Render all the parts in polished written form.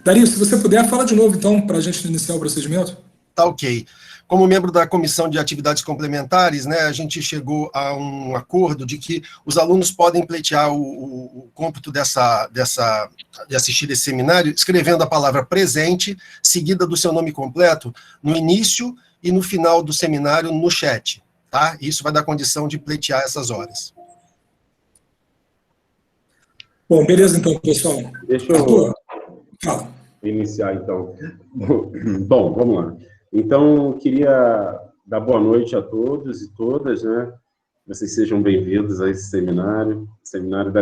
Dario, se você puder, fala de novo, então, para a gente iniciar o procedimento. Tá ok. Como membro da Comissão de Atividades Complementares, né, a gente chegou a um acordo de que os alunos podem pleitear o cômputo de assistir esse seminário, escrevendo a palavra presente, seguida do seu nome completo, no início e no final do seminário, no chat. Tá? Isso vai dar condição de pleitear essas horas. Bom, beleza, então, pessoal. Deixa eu Arthur, fala. Iniciar, então. Bom, vamos lá. Então, queria dar boa noite a todos e todas, né? Vocês sejam bem-vindos a esse seminário da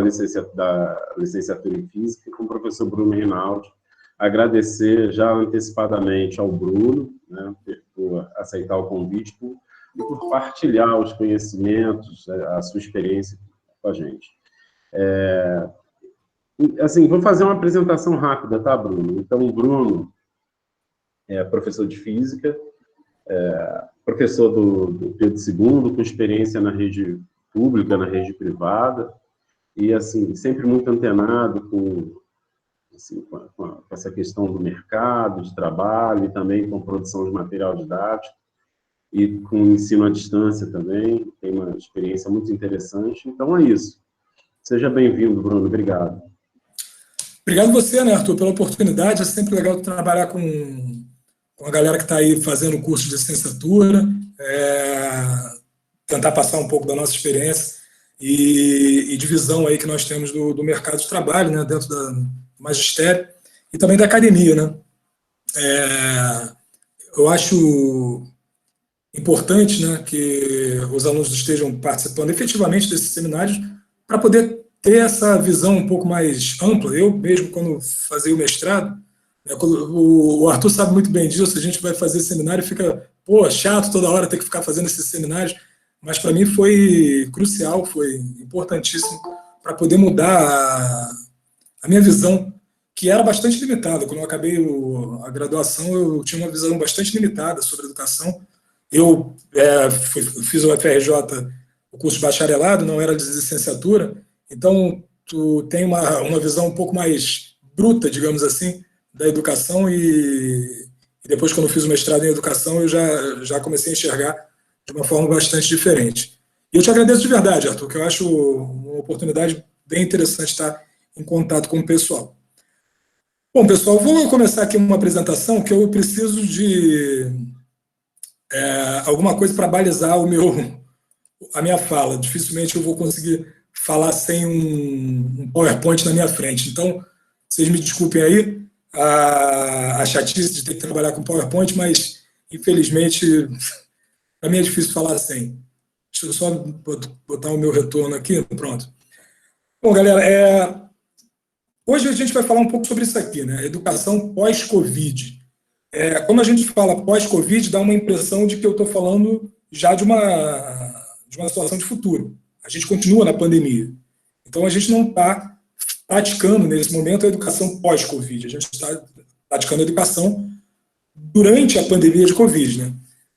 licenciatura em Física, com o professor Bruno Rinaldi. Agradecer já antecipadamente ao Bruno, né, por aceitar o convite e por partilhar os conhecimentos, a sua experiência com a gente. Assim, vou fazer uma apresentação rápida, tá, Bruno? Então, o Bruno é professor de Física, professor do Pedro II, com experiência na rede pública, na rede privada, e, assim, sempre muito antenado com essa questão do mercado, de trabalho, e também com produção de material didático, e com ensino à distância também, tem uma experiência muito interessante. Então, é isso. Seja bem-vindo, Bruno. Obrigado. Obrigado você, né, Arthur, pela oportunidade. É sempre legal trabalhar com a galera que está aí fazendo o curso de licenciatura, tentar passar um pouco da nossa experiência e de visão aí que nós temos do mercado de trabalho, né, dentro do magistério e também da academia, né. Eu acho importante, né, que os alunos estejam participando efetivamente desses seminários para poder ter essa visão um pouco mais ampla. Eu mesmo, quando fazia o mestrado, o Arthur sabe muito bem disso, a gente vai fazer seminário e fica, chato toda hora ter que ficar fazendo esses seminários, mas para mim foi crucial, foi importantíssimo para poder mudar a minha visão, que era bastante limitada. Quando eu acabei a graduação, eu tinha uma visão bastante limitada sobre educação. Eu fiz o FRJ, o curso de bacharelado, não era de licenciatura, então tu tem uma visão um pouco mais bruta, digamos assim, da educação, e depois, quando eu fiz o mestrado em educação, eu já comecei a enxergar de uma forma bastante diferente. E eu te agradeço de verdade, Arthur, que eu acho uma oportunidade bem interessante estar em contato com o pessoal. Bom, pessoal, vou começar aqui uma apresentação que eu preciso de alguma coisa para balizar a minha fala. Dificilmente eu vou conseguir falar sem um PowerPoint na minha frente. Então, vocês me desculpem aí a chatice de ter que trabalhar com PowerPoint, mas, infelizmente, para mim é difícil falar sem. Deixa eu só botar o meu retorno aqui. Pronto. Bom, galera, hoje a gente vai falar um pouco sobre isso aqui, né? Educação pós-Covid. Quando a gente fala pós-Covid, dá uma impressão de que eu estou falando já de uma situação de futuro. A gente continua na pandemia. Então, a gente não está praticando, nesse momento, a educação pós-Covid. A gente está praticando a educação durante a pandemia de Covid, né?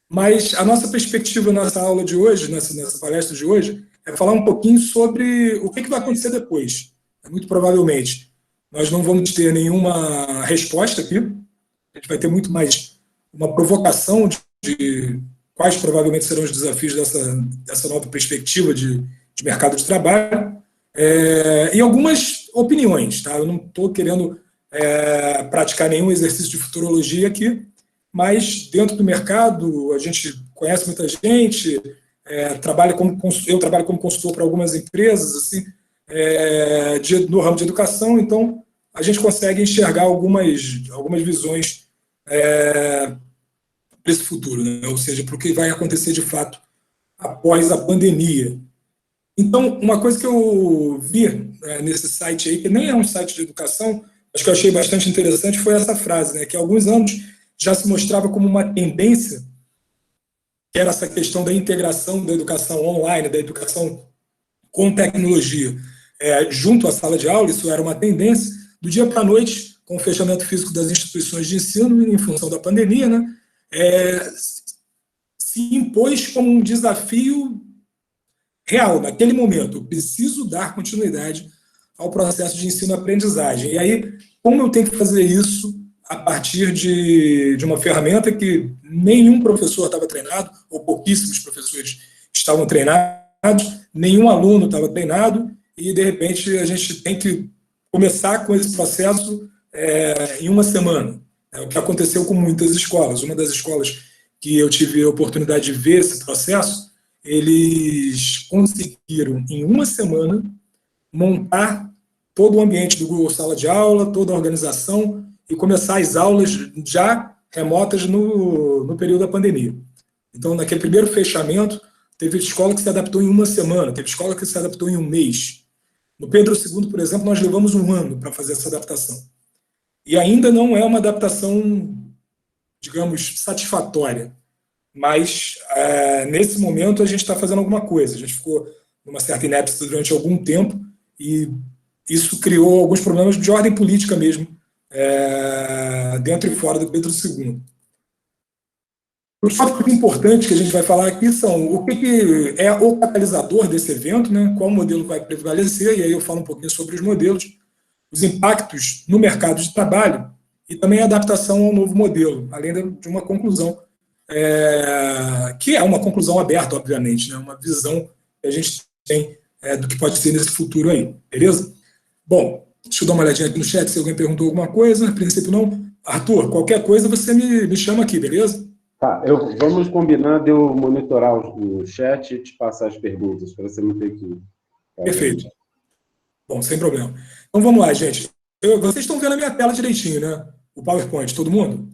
Mas a nossa perspectiva nessa aula de hoje, nessa palestra de hoje, é falar um pouquinho sobre o que vai acontecer depois. Muito provavelmente, nós não vamos ter nenhuma resposta aqui. A gente vai ter muito mais uma provocação de quais provavelmente serão os desafios dessa nova perspectiva de mercado de trabalho, e algumas opiniões. Tá? Eu não estou querendo praticar nenhum exercício de futurologia aqui, mas dentro do mercado a gente conhece muita gente, eu trabalho como consultor para algumas empresas assim, no ramo de educação, então a gente consegue enxergar algumas visões para esse futuro, né? Ou seja, para o que vai acontecer de fato após a pandemia. Então, uma coisa que eu vi nesse site aí, que nem é um site de educação, mas que eu achei bastante interessante, foi essa frase, né, que há alguns anos já se mostrava como uma tendência, que era essa questão da integração da educação online, da educação com tecnologia, junto à sala de aula. Isso era uma tendência. Do dia para a noite, com o fechamento físico das instituições de ensino, em função da pandemia, né, se impôs como um desafio real, naquele momento. Eu preciso dar continuidade ao processo de ensino-aprendizagem. E aí, como eu tenho que fazer isso a partir de uma ferramenta que nenhum professor estava treinado, ou pouquíssimos professores estavam treinados, nenhum aluno estava treinado, e, de repente, a gente tem que começar com esse processo em uma semana. É o que aconteceu com muitas escolas. Uma das escolas que eu tive a oportunidade de ver esse processo, eles conseguiram, em uma semana, montar todo o ambiente do Google Sala de Aula, toda a organização, e começar as aulas já remotas no período da pandemia. Então, naquele primeiro fechamento, teve escola que se adaptou em uma semana, teve escola que se adaptou em um mês. No Pedro II, por exemplo, nós levamos um ano para fazer essa adaptação. E ainda não é uma adaptação, digamos, satisfatória. Mas, nesse momento, a gente está fazendo alguma coisa. A gente ficou numa certa inépcia durante algum tempo e isso criou alguns problemas de ordem política mesmo, dentro e fora do Pedro II. Os tópicos importantes que a gente vai falar aqui são o que é o catalisador desse evento, né? Qual modelo vai prevalecer, e aí eu falo um pouquinho sobre os modelos, os impactos no mercado de trabalho e também a adaptação ao novo modelo, além de uma conclusão, que é uma conclusão aberta, obviamente, né? Uma visão que a gente tem do que pode ser nesse futuro aí, beleza? Bom, deixa eu dar uma olhadinha aqui no chat, se alguém perguntou alguma coisa, a princípio não. Arthur, qualquer coisa você me chama aqui, beleza? Tá, vamos combinar de eu monitorar o chat e te passar as perguntas, para você não ter que... Perfeito. Bom, sem problema. Então vamos lá, gente. Vocês estão vendo a minha tela direitinho, né? O PowerPoint, todo mundo?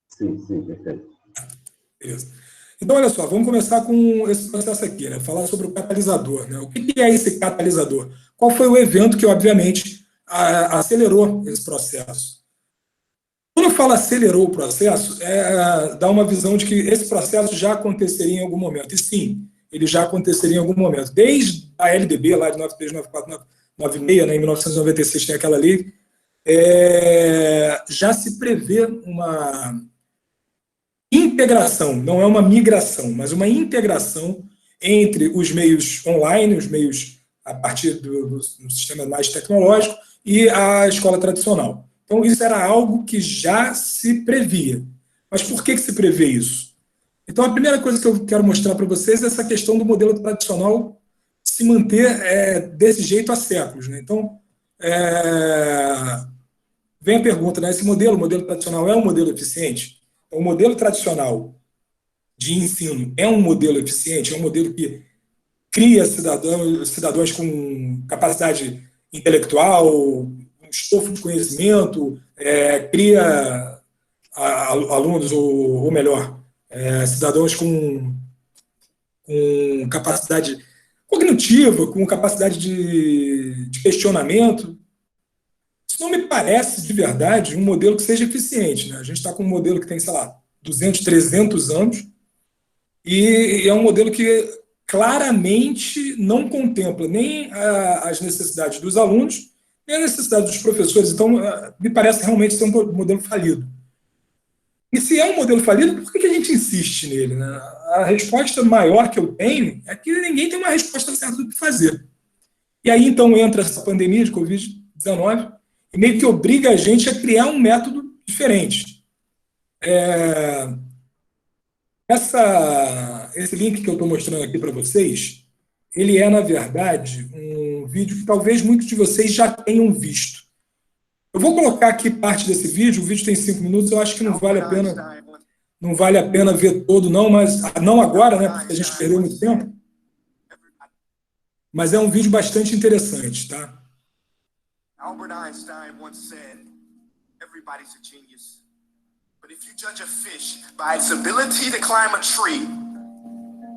Sim, perfeito. Beleza. Então, olha só, vamos começar com esse processo aqui, né? Falar sobre o catalisador, né? O que é esse catalisador? Qual foi o evento que, obviamente, acelerou esse processo? Quando eu falo acelerou o processo, dá uma visão de que esse processo já aconteceria em algum momento. E sim, ele já aconteceria em algum momento. Desde a LDB, lá de 939496, né, em 1996 tem aquela lei, já se prevê uma integração, não é uma migração, mas uma integração entre os meios online, os meios a partir do sistema mais tecnológico, e a escola tradicional. Então, isso era algo que já se previa. Mas por que se prevê isso? Então, a primeira coisa que eu quero mostrar para vocês é essa questão do modelo tradicional se manter desse jeito há séculos, né? Então, vem a pergunta, né? Esse modelo, o modelo tradicional, é um modelo eficiente? O modelo tradicional de ensino é um modelo eficiente? É um modelo que cria cidadãos com capacidade intelectual, um estofo de conhecimento, cria alunos, ou melhor, cidadãos com capacidade cognitiva, com capacidade de questionamento. Isso não me parece, de verdade, um modelo que seja eficiente, né? A gente está com um modelo que tem, sei lá, 200, 300 anos, e é um modelo que claramente não contempla nem as necessidades dos alunos, nem a necessidade dos professores. Então, me parece realmente ser um modelo falido. E se é um modelo falido, por que a gente insiste nele, né? A resposta maior que eu tenho é que ninguém tem uma resposta certa do que fazer. E aí, então, entra essa pandemia de Covid-19 e meio que obriga a gente a criar um método diferente. Esse link que eu estou mostrando aqui para vocês, ele é, na verdade, um vídeo que talvez muitos de vocês já tenham visto. Eu vou colocar aqui parte desse vídeo, o vídeo tem 5 minutos, eu acho que não vale a pena ver todo, não, mas não agora, né, porque a gente perdeu muito tempo. Mas é um vídeo bastante interessante, tá? Albert Einstein once said, everybody's a genius. But if you judge a fish by its ability to climb a tree,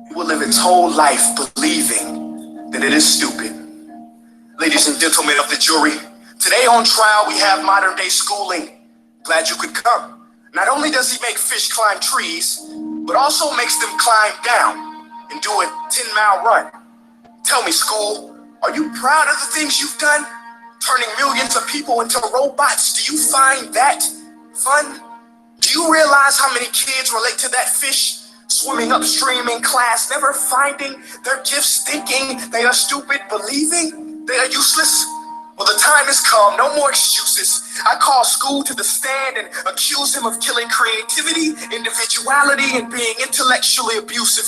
it will live its whole life believing that it is stupid. Ladies and gentlemen of the jury, today on trial we have modern day schooling. Glad you could come. Not only does he make fish climb trees, but also makes them climb down and do a 10-mile run. Tell me, school, are you proud of the things you've done? Turning millions of people into robots, do you find that fun? Do you realize how many kids relate to that fish swimming upstream in class, never finding their gifts, thinking they are stupid, believing They are useless? Well, the time has come, no more excuses. I call school to the stand and accuse him of killing creativity, individuality, and being intellectually abusive.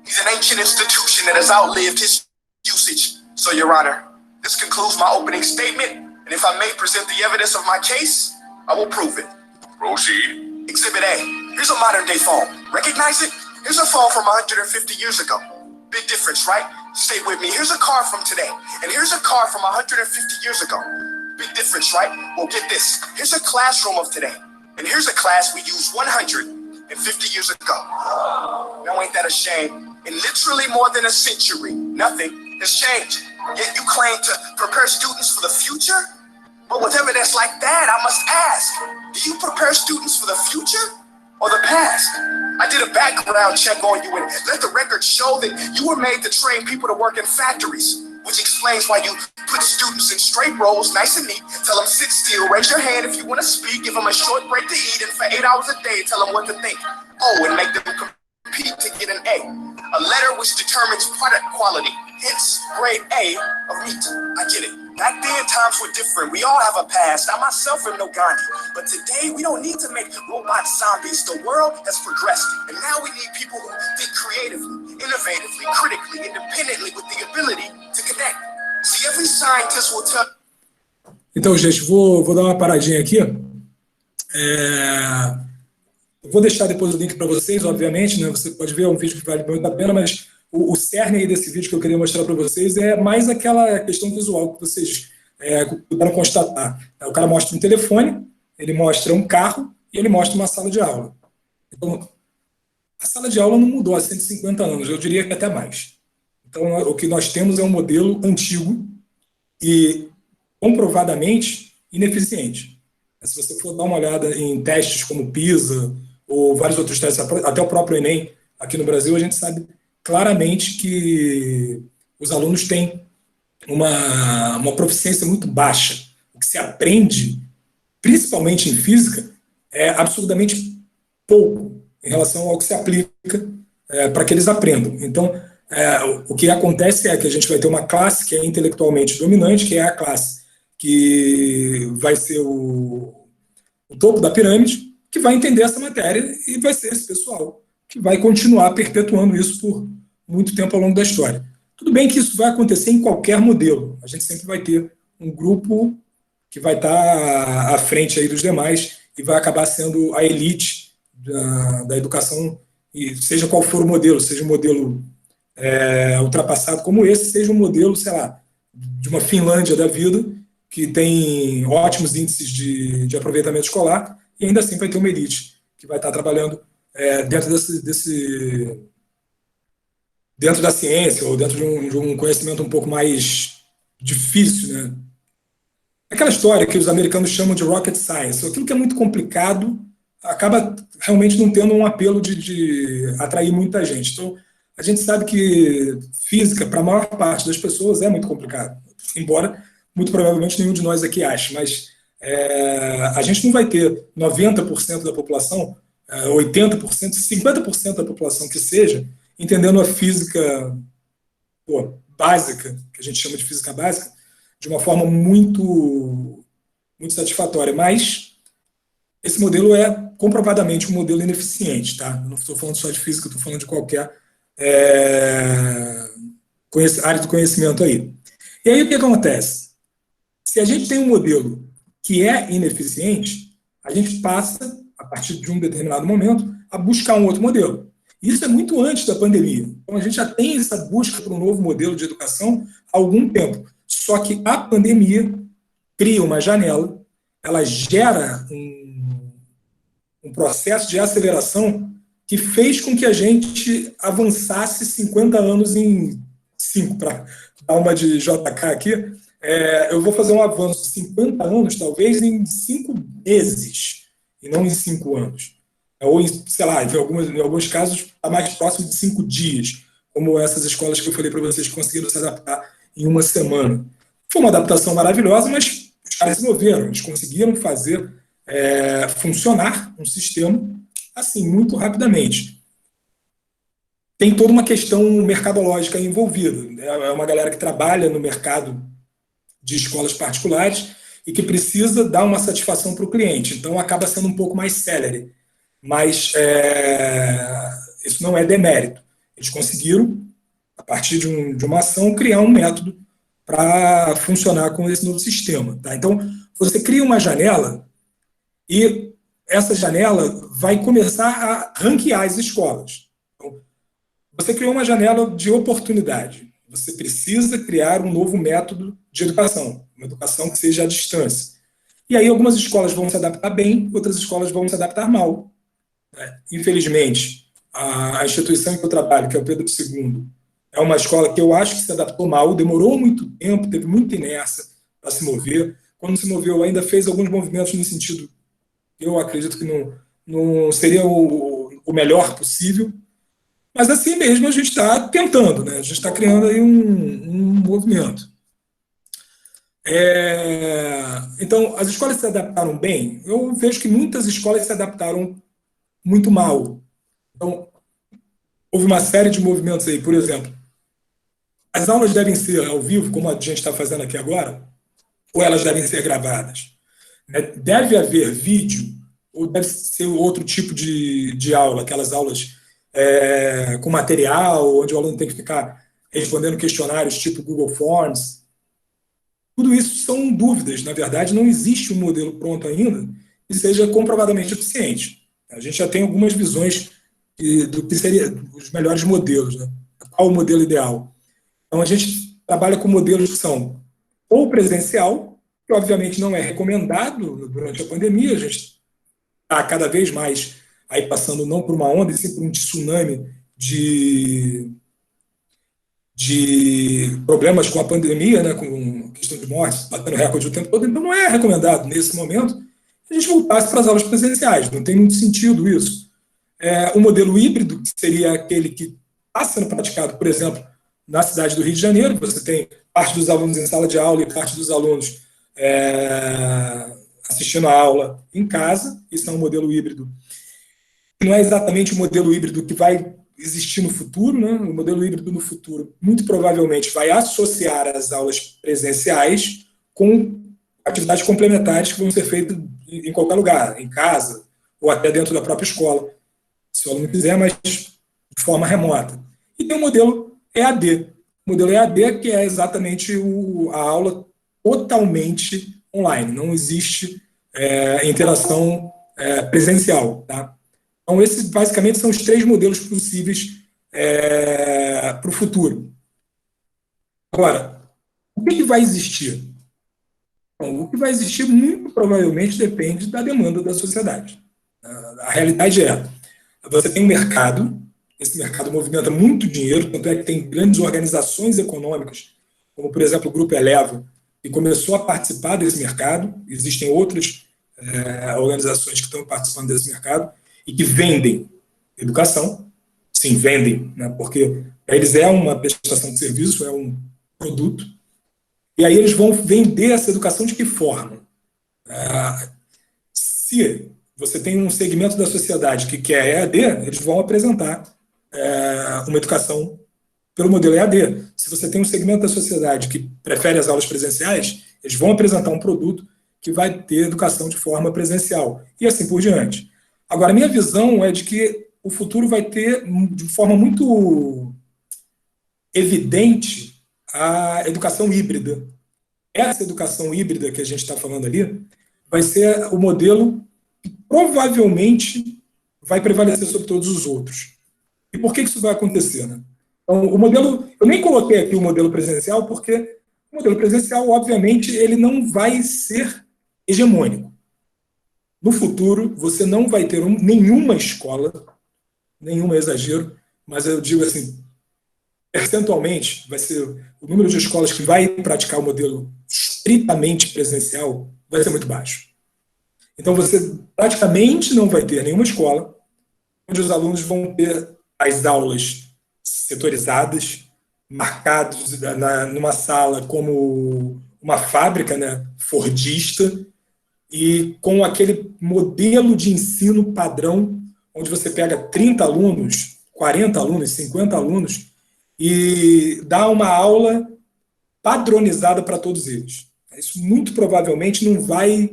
He's an ancient institution that has outlived his usage. So, Your Honor, this concludes my opening statement, and if I may present the evidence of my case, I will prove it. Proceed. Exhibit A. Here's a modern-day phone. Recognize it? Here's a phone from 150 years ago. Big difference, right? Stay with me. Here's a car from today, and here's a car from 150 years ago. Big difference, right? Well, get this. Here's a classroom of today, and here's a class we used 150 years ago. Now, ain't that a shame? In literally more than a century, nothing has changed. Yet you claim to prepare students for the future? But with evidence like that, I must ask, do you prepare students for the future or the past? I did a background check on you and let the record show that you were made to train people to work in factories, which explains why you put students in straight rows, nice and neat, tell them sit still, raise your hand if you want to speak, give them a short break to eat, and for 8 hours a day, tell them what to think. Oh, and make them compete to get an A letter which determines product quality, hence grade A of meat. I get it. Back then, times were different. We all have a past. I myself am no Gandhi. But today, we don't need to make robot zombies. The world has progressed. And now we need people who think creatively, innovatively, critically, independently, with the ability to connect. See, every scientist will tell... Então, gente, vou dar uma paradinha aqui. Vou deixar depois o link para vocês, obviamente, né? Você pode ver, é um vídeo que vale muito a pena, mas o cerne aí desse vídeo que eu queria mostrar para vocês é mais aquela questão visual que vocês puderam constatar. O cara mostra um telefone, ele mostra um carro e ele mostra uma sala de aula. Então, a sala de aula não mudou há 150 anos, eu diria que até mais. Então, o que nós temos é um modelo antigo e comprovadamente ineficiente. Se você for dar uma olhada em testes como PISA ou vários outros testes, até o próprio Enem, aqui no Brasil, a gente sabe claramente que os alunos têm uma proficiência muito baixa. O que se aprende, principalmente em física, é absurdamente pouco em relação ao que se aplica para que eles aprendam. Então, o que acontece é que a gente vai ter uma classe que é intelectualmente dominante, que é a classe que vai ser o topo da pirâmide, que vai entender essa matéria e vai ser esse pessoal que vai continuar perpetuando isso por muito tempo ao longo da história. Tudo bem que isso vai acontecer em qualquer modelo. A gente sempre vai ter um grupo que vai estar à frente aí dos demais e vai acabar sendo a elite da educação, e seja qual for o modelo, seja um modelo ultrapassado como esse, seja um modelo, sei lá, de uma Finlândia da vida, que tem ótimos índices de aproveitamento escolar, e ainda assim vai ter uma elite que vai estar trabalhando dentro dentro da ciência, ou dentro de um conhecimento um pouco mais difícil, né? Aquela história que os americanos chamam de rocket science, aquilo que é muito complicado, acaba realmente não tendo um apelo de atrair muita gente. Então, a gente sabe que física, para a maior parte das pessoas, é muito complicado, embora muito provavelmente nenhum de nós aqui ache, mas a gente não vai ter 90% da população, 80%, 50% da população que seja, entendendo a física básica, que a gente chama de física básica, de uma forma muito, muito satisfatória. Mas esse modelo é comprovadamente um modelo ineficiente, tá? Eu não estou falando só de física, estou falando de qualquer área do conhecimento aí. E aí o que acontece? Se a gente tem um modelo que é ineficiente, a gente passa, a partir de um determinado momento, a buscar um outro modelo. Isso é muito antes da pandemia. Então, a gente já tem essa busca por um novo modelo de educação há algum tempo. Só que a pandemia cria uma janela, ela gera um processo de aceleração que fez com que a gente avançasse 50 anos em 5, para dar uma de JK aqui. Eu vou fazer um avanço de 50 anos, talvez, em 5 meses, e não em 5 anos. Ou, sei lá, em alguns casos, está mais próximo de 5 dias, como essas escolas que eu falei para vocês que conseguiram se adaptar em uma semana. Foi uma adaptação maravilhosa, mas os caras se moveram, eles conseguiram fazer funcionar um sistema assim, muito rapidamente. Tem toda uma questão mercadológica envolvida. É uma galera que trabalha no mercado de escolas particulares e que precisa dar uma satisfação para o cliente. Então, acaba sendo um pouco mais célere. Mas isso não é demérito. Eles conseguiram, a partir de uma ação, criar um método para funcionar com esse novo sistema. Tá? Então, você cria uma janela e essa janela vai começar a ranquear as escolas. Então, você criou uma janela de oportunidade. Você precisa criar um novo método de educação, uma educação que seja à distância. E aí algumas escolas vão se adaptar bem, outras escolas vão se adaptar mal. Infelizmente, a instituição em que eu trabalho, que é o Pedro II, é uma escola que eu acho que se adaptou mal, demorou muito tempo, teve muita inércia para se mover. Quando se moveu, ainda fez alguns movimentos no sentido, eu acredito que não seria o melhor possível, mas assim mesmo a gente está tentando, né? A gente está criando aí um movimento. Então, as escolas se adaptaram bem? Eu vejo que muitas escolas se adaptaram muito mal. Então, houve uma série de movimentos aí, por exemplo, as aulas devem ser ao vivo, como a gente está fazendo aqui agora, ou elas devem ser gravadas? Deve haver vídeo, ou deve ser outro tipo de aula, aquelas aulas com material, onde o aluno tem que ficar respondendo questionários tipo Google Forms. Tudo isso são dúvidas. Na verdade, não existe um modelo pronto ainda que seja comprovadamente eficiente. A gente já tem algumas visões do que seriam os melhores modelos, né? Qual o modelo ideal? Então, a gente trabalha com modelos que são ou presencial, que obviamente não é recomendado durante a pandemia, a gente está cada vez mais aí passando não por uma onda, e sim por um tsunami de problemas com a pandemia, né, com questão de mortes, batendo recorde o tempo todo. Então, não é recomendado, nesse momento, que a gente voltasse para as aulas presenciais. Não tem muito sentido isso. O modelo híbrido, que seria aquele que está sendo praticado, por exemplo, na cidade do Rio de Janeiro, você tem parte dos alunos em sala de aula e parte dos alunos assistindo a aula em casa. Isso é um modelo híbrido. Não é exatamente o modelo híbrido que vai existir no futuro, né? O modelo híbrido no futuro muito provavelmente vai associar as aulas presenciais com atividades complementares que vão ser feitas em qualquer lugar, em casa ou até dentro da própria escola, se o aluno quiser, mas de forma remota. E tem o modelo EAD. O modelo EAD que é exatamente a aula totalmente online, não existe interação presencial, tá? Então, esses basicamente são os 3 modelos possíveis para o futuro. Agora, o que vai existir? Bom, o que vai existir muito provavelmente depende da demanda da sociedade. A realidade você tem um mercado, esse mercado movimenta muito dinheiro, tanto é que tem grandes organizações econômicas, como, por exemplo, o Grupo Eleva, que começou a participar desse mercado. Existem outras organizações que estão participando desse mercado, e que vendem educação, sim, vendem, né, porque para eles é uma prestação de serviço, é um produto, e aí eles vão vender essa educação de que forma? Se você tem um segmento da sociedade que quer EAD, eles vão apresentar uma educação pelo modelo EAD. Se você tem um segmento da sociedade que prefere as aulas presenciais, eles vão apresentar um produto que vai ter educação de forma presencial, e assim por diante. Agora, a minha visão é de que o futuro vai ter, de forma muito evidente, a educação híbrida. Essa educação híbrida que a gente está falando ali vai ser o modelo que provavelmente vai prevalecer sobre todos os outros. E por que isso vai acontecer, né? Então, o modelo, eu nem coloquei aqui o modelo presencial, porque o modelo presencial, obviamente, ele não vai ser hegemônico. No futuro, você não vai ter nenhuma escola, nenhum exagero, mas eu digo assim, percentualmente, vai ser o número de escolas que vai praticar o modelo estritamente presencial vai ser muito baixo. Então, você praticamente não vai ter nenhuma escola onde os alunos vão ter as aulas setorizadas, marcados numa sala como uma fábrica, né, fordista, e com aquele modelo de ensino padrão, onde você pega 30 alunos, 40 alunos, 50 alunos, e dá uma aula padronizada para todos eles. Isso muito provavelmente não vai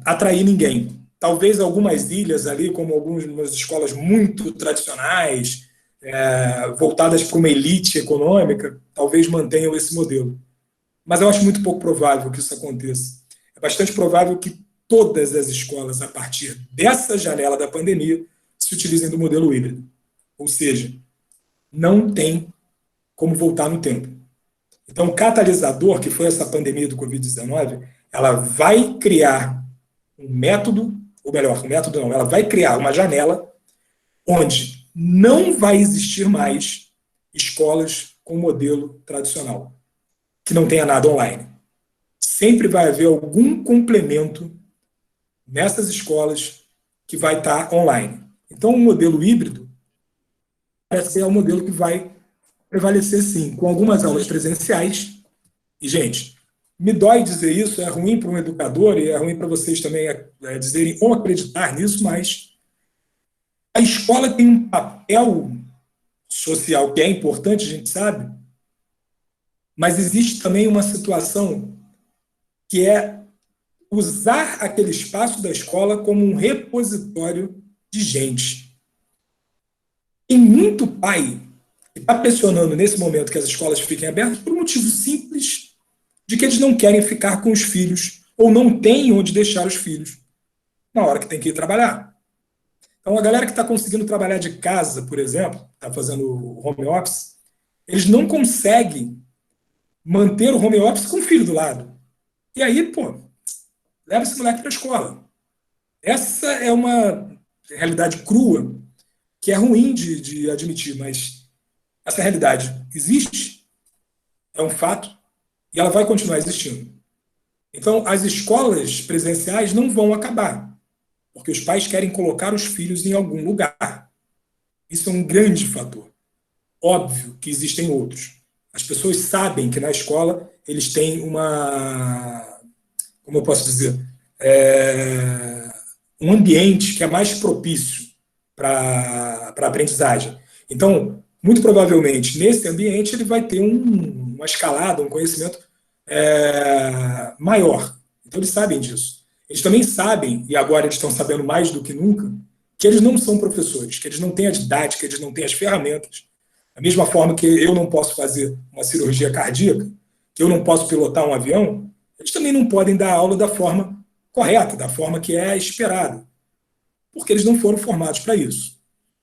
atrair ninguém. Talvez algumas ilhas ali, como algumas escolas muito tradicionais, voltadas para uma elite econômica, talvez mantenham esse modelo. Mas eu acho muito pouco provável que isso aconteça. É bastante provável que todas as escolas, a partir dessa janela da pandemia, se utilizem do modelo híbrido. Ou seja, não tem como voltar no tempo. Então, o catalisador, que foi essa pandemia do Covid-19, ela vai criar um método, ou melhor, um método não, ela vai criar uma janela onde não vai existir mais escolas com modelo tradicional, que não tenha nada online. Sempre vai haver algum complemento nessas escolas que vai estar online. Então, o modelo híbrido parece ser o modelo que vai prevalecer, sim, com algumas aulas presenciais. E, gente, me dói dizer isso, é ruim para um educador e é ruim para vocês também dizerem ou acreditar nisso, mas a escola tem um papel social que é importante, a gente sabe, mas existe também uma situação que é usar aquele espaço da escola como um repositório de gente. Tem muito pai que está pressionando nesse momento que as escolas fiquem abertas por um motivo simples de que eles não querem ficar com os filhos ou não têm onde deixar os filhos na hora que tem que ir trabalhar. Então, a galera que está conseguindo trabalhar de casa, por exemplo, está fazendo home office, eles não conseguem manter o home office com o filho do lado. E aí, leva esse moleque para a escola. Essa é uma realidade crua que é ruim de admitir, mas essa realidade existe, é um fato, e ela vai continuar existindo. Então, as escolas presenciais não vão acabar, porque os pais querem colocar os filhos em algum lugar. Isso é um grande fator. Óbvio que existem outros. As pessoas sabem que na escola eles têm como eu posso dizer, um ambiente que é mais propício para a aprendizagem. Então, muito provavelmente, nesse ambiente, ele vai ter uma escalada, um conhecimento maior. Então, eles sabem disso. Eles também sabem, e agora eles estão sabendo mais do que nunca, que eles não são professores, que eles não têm a didática, eles não têm as ferramentas. Da mesma forma que eu não posso fazer uma cirurgia cardíaca, que eu não posso pilotar um avião, eles também não podem dar aula da forma correta, da forma que é esperada, porque eles não foram formados para isso.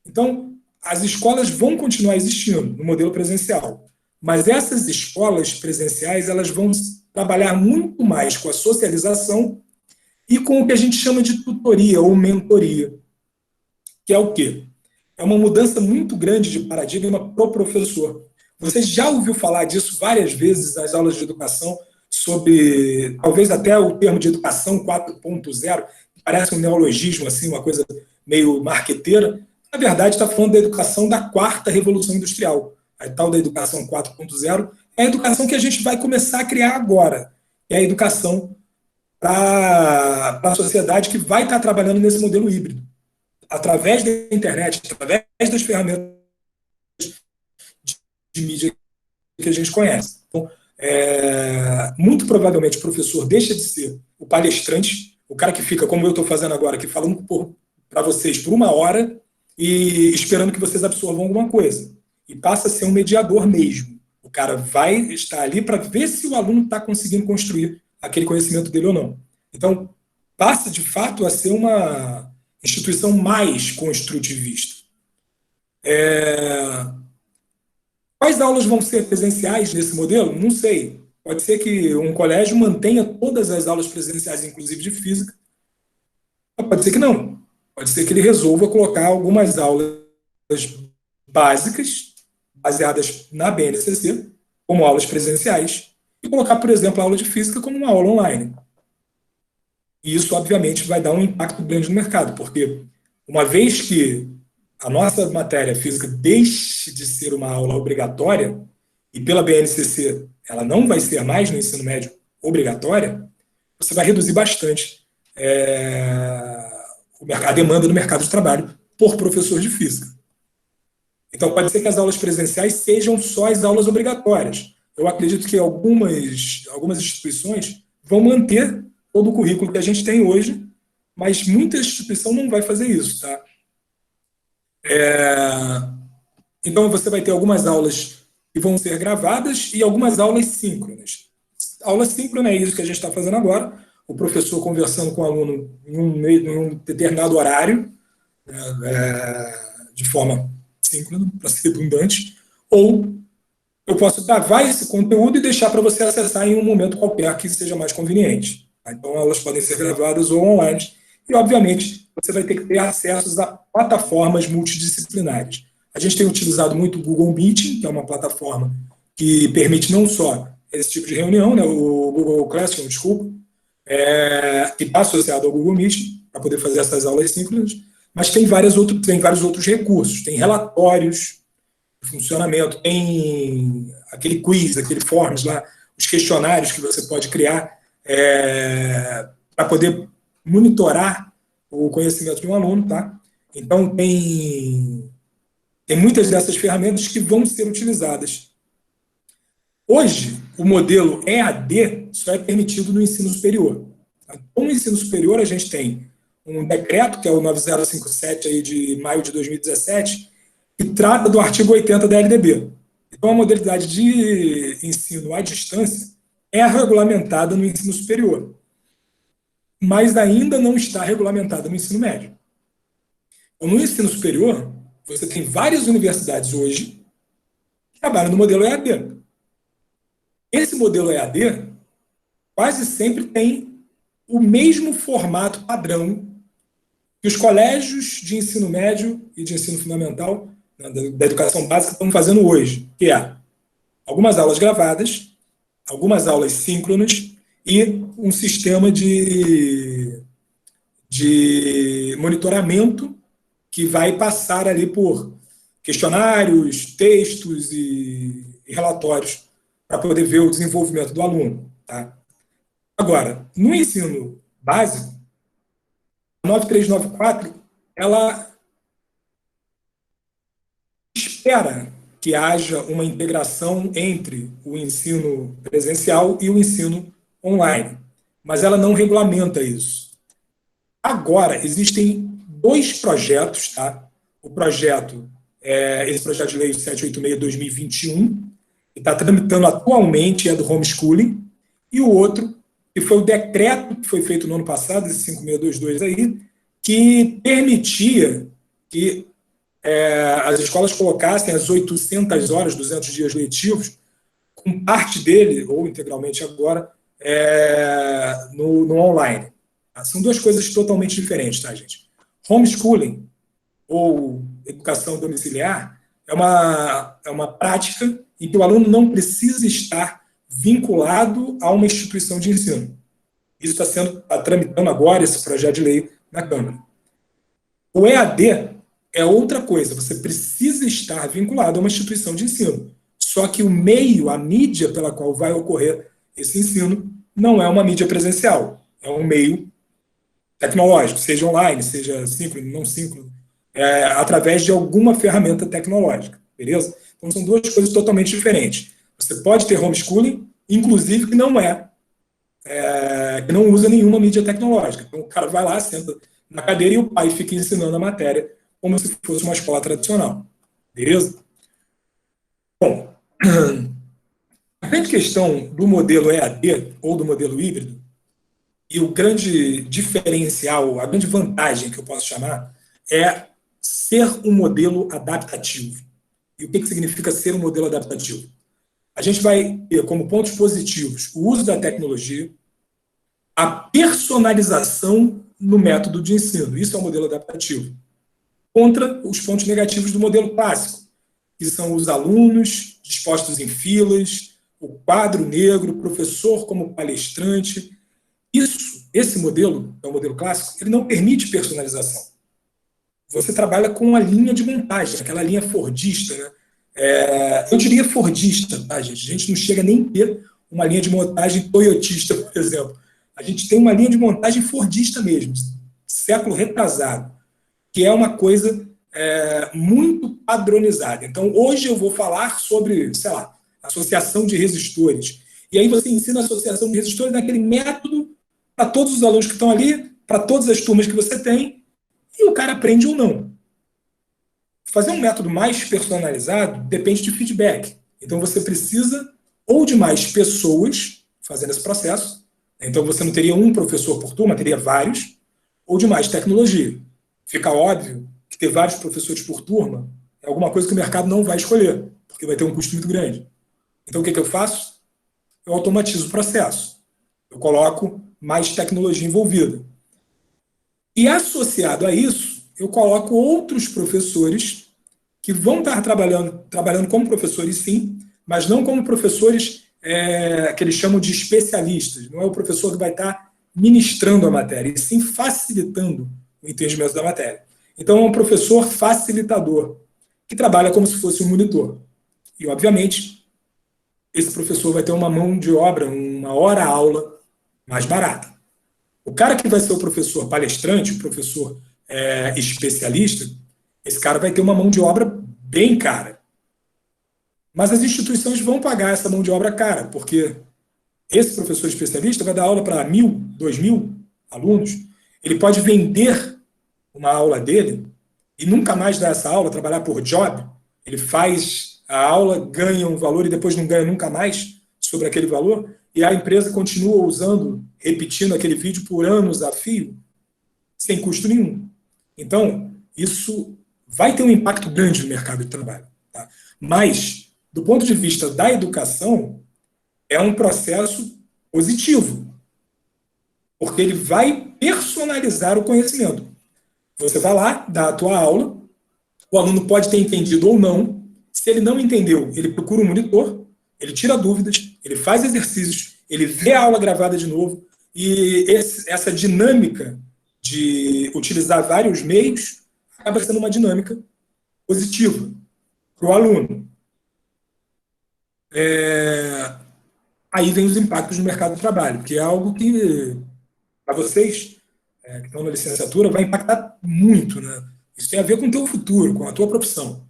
Então, as escolas vão continuar existindo no modelo presencial, mas essas escolas presenciais elas vão trabalhar muito mais com a socialização e com o que a gente chama de tutoria ou mentoria, que é o quê? É uma mudança muito grande de paradigma para o professor. Você já ouviu falar disso várias vezes nas aulas de educação, sobre, talvez até o termo de educação 4.0, que parece um neologismo, assim, uma coisa meio marqueteira. Na verdade, está falando da educação da quarta revolução industrial. A tal da educação 4.0 é a educação que a gente vai começar a criar agora. É a educação para a sociedade que vai estar trabalhando nesse modelo híbrido. Através da internet, através das ferramentas de mídia que a gente conhece. Então, muito provavelmente o professor deixa de ser o palestrante, o cara que fica, como eu estou fazendo agora, que falando para vocês por 1 hora e esperando que vocês absorvam alguma coisa. E passa a ser um mediador mesmo. O cara vai estar ali para ver se o aluno está conseguindo construir aquele conhecimento dele ou não. Então, passa de fato a ser uma instituição mais construtivista. Quais aulas vão ser presenciais nesse modelo? Não sei. Pode ser que um colégio mantenha todas as aulas presenciais, inclusive de física. Mas pode ser que não. Pode ser que ele resolva colocar algumas aulas básicas, baseadas na BNCC, como aulas presenciais, e colocar, por exemplo, a aula de física como uma aula online. E isso, obviamente, vai dar um impacto grande no mercado, porque uma vez que a nossa matéria física deixe de ser uma aula obrigatória, e pela BNCC ela não vai ser mais no ensino médio obrigatória, você vai reduzir bastante a demanda no mercado de trabalho por professor de física. Então, pode ser que as aulas presenciais sejam só as aulas obrigatórias, eu acredito que algumas instituições vão manter todo o currículo que a gente tem hoje, mas muita instituição não vai fazer isso, tá? Então, você vai ter algumas aulas que vão ser gravadas e algumas aulas síncronas. Aula síncrona é isso que a gente está fazendo agora, o professor conversando com o aluno em um determinado horário, de forma síncrona, para ser redundante, ou eu posso gravar esse conteúdo e deixar para você acessar em um momento qualquer que seja mais conveniente. Então, elas podem ser gravadas ou online. E, obviamente, você vai ter que ter acesso a plataformas multidisciplinares. A gente tem utilizado muito o Google Meeting, que é uma plataforma que permite não só esse tipo de reunião, né, o Google Classroom, desculpa, que está associado ao Google Meeting, para poder fazer essas aulas síncronas, mas tem vários outros recursos. Tem relatórios de funcionamento, tem aquele quiz, aquele forms lá, os questionários que você pode criar para poder monitorar o conhecimento de um aluno, tá? Então, tem muitas dessas ferramentas que vão ser utilizadas. Hoje, o modelo EAD só é permitido no ensino superior. Então, no ensino superior, a gente tem um decreto, que é o 9057 aí de maio de 2017, que trata do artigo 80 da LDB. Então, a modalidade de ensino à distância é regulamentada no ensino superior, mas ainda não está regulamentada no ensino médio. Então, no ensino superior, você tem várias universidades hoje que trabalham no modelo EAD. Esse modelo EAD quase sempre tem o mesmo formato padrão que os colégios de ensino médio e de ensino fundamental, da educação básica, estão fazendo hoje, que é algumas aulas gravadas, algumas aulas síncronas e um sistema de monitoramento que vai passar ali por questionários, textos e relatórios para poder ver o desenvolvimento do aluno. Tá? Agora, no ensino básico, a 9394, ela espera que haja uma integração entre o ensino presencial e o ensino online, mas ela não regulamenta isso. Agora, existem dois projetos, tá? Esse projeto de lei 786/2021, que está tramitando atualmente, é do homeschooling, e o outro, que foi o decreto que foi feito no ano passado, esse 5622 aí, que permitia que as escolas colocassem as 800 horas, 200 dias letivos, com parte dele, ou integralmente agora, no online. São duas coisas totalmente diferentes, tá, gente? Homeschooling, ou educação domiciliar, é uma prática em que o aluno não precisa estar vinculado a uma instituição de ensino. Isso está tramitando agora, esse projeto de lei, na Câmara. O EAD é outra coisa, você precisa estar vinculado a uma instituição de ensino. Só que o meio, a mídia pela qual vai ocorrer esse ensino, não é uma mídia presencial, é um meio tecnológico, seja online, seja síncrono, não síncrono, através de alguma ferramenta tecnológica, beleza? Então, são duas coisas totalmente diferentes. Você pode ter homeschooling, inclusive que não que não usa nenhuma mídia tecnológica. Então, o cara vai lá, senta na cadeira e o pai fica ensinando a matéria como se fosse uma escola tradicional, beleza? Bom, a grande questão do modelo EAD, ou do modelo híbrido, e o grande diferencial, a grande vantagem que eu posso chamar, é ser um modelo adaptativo. E o que significa ser um modelo adaptativo? A gente vai ter como pontos positivos o uso da tecnologia, a personalização no método de ensino. Isso é um modelo adaptativo. Contra os pontos negativos do modelo clássico, que são os alunos dispostos em filas, o quadro negro, o professor como palestrante. Esse modelo, é o modelo clássico, ele não permite personalização. Você trabalha com a linha de montagem, aquela linha fordista, né? Eu diria fordista, tá, gente? A gente não chega nem a ter uma linha de montagem toyotista, por exemplo. A gente tem uma linha de montagem fordista mesmo, de século retrasado, que é uma coisa muito padronizada. Então, hoje eu vou falar sobre, sei lá, associação de resistores. E aí você ensina a associação de resistores naquele método para todos os alunos que estão ali, para todas as turmas que você tem, e o cara aprende ou não. Fazer um método mais personalizado depende de feedback. Então você precisa ou de mais pessoas fazendo esse processo, então você não teria um professor por turma, teria vários, ou de mais tecnologia. Fica óbvio que ter vários professores por turma é alguma coisa que o mercado não vai escolher, porque vai ter um custo muito grande. Então o que eu faço? Eu automatizo o processo. Eu coloco mais tecnologia envolvida. E associado a isso, eu coloco outros professores que vão estar trabalhando como professores, sim, mas não como professores que eles chamam de especialistas. Não é o professor que vai estar ministrando a matéria, e sim facilitando o entendimento da matéria. Então, é um professor facilitador, que trabalha como se fosse um monitor. E, obviamente, esse professor vai ter uma mão de obra, uma hora-aula mais barata. O cara que vai ser o professor palestrante, o professor especialista, esse cara vai ter uma mão de obra bem cara. Mas as instituições vão pagar essa mão de obra cara, porque esse professor especialista vai dar aula para 1.000, 2.000 alunos. Ele pode vender uma aula dele e nunca mais dar essa aula, trabalhar por job. Ele faz a aula, ganha um valor e depois não ganha nunca mais sobre aquele valor, e a empresa continua usando, repetindo aquele vídeo por anos a fio, sem custo nenhum. Então, isso vai ter um impacto grande no mercado de trabalho. Tá? Mas, do ponto de vista da educação, é um processo positivo, porque ele vai personalizar o conhecimento. Você vai lá, dá a tua aula, o aluno pode ter entendido ou não. Se ele não entendeu, ele procura um monitor, ele tira dúvidas, ele faz exercícios, ele vê a aula gravada de novo, e essa dinâmica de utilizar vários meios acaba sendo uma dinâmica positiva para o aluno. Aí vem os impactos no mercado de trabalho, que é algo que, para vocês que estão na licenciatura, vai impactar muito, né? Isso tem a ver com o teu futuro, com a tua profissão.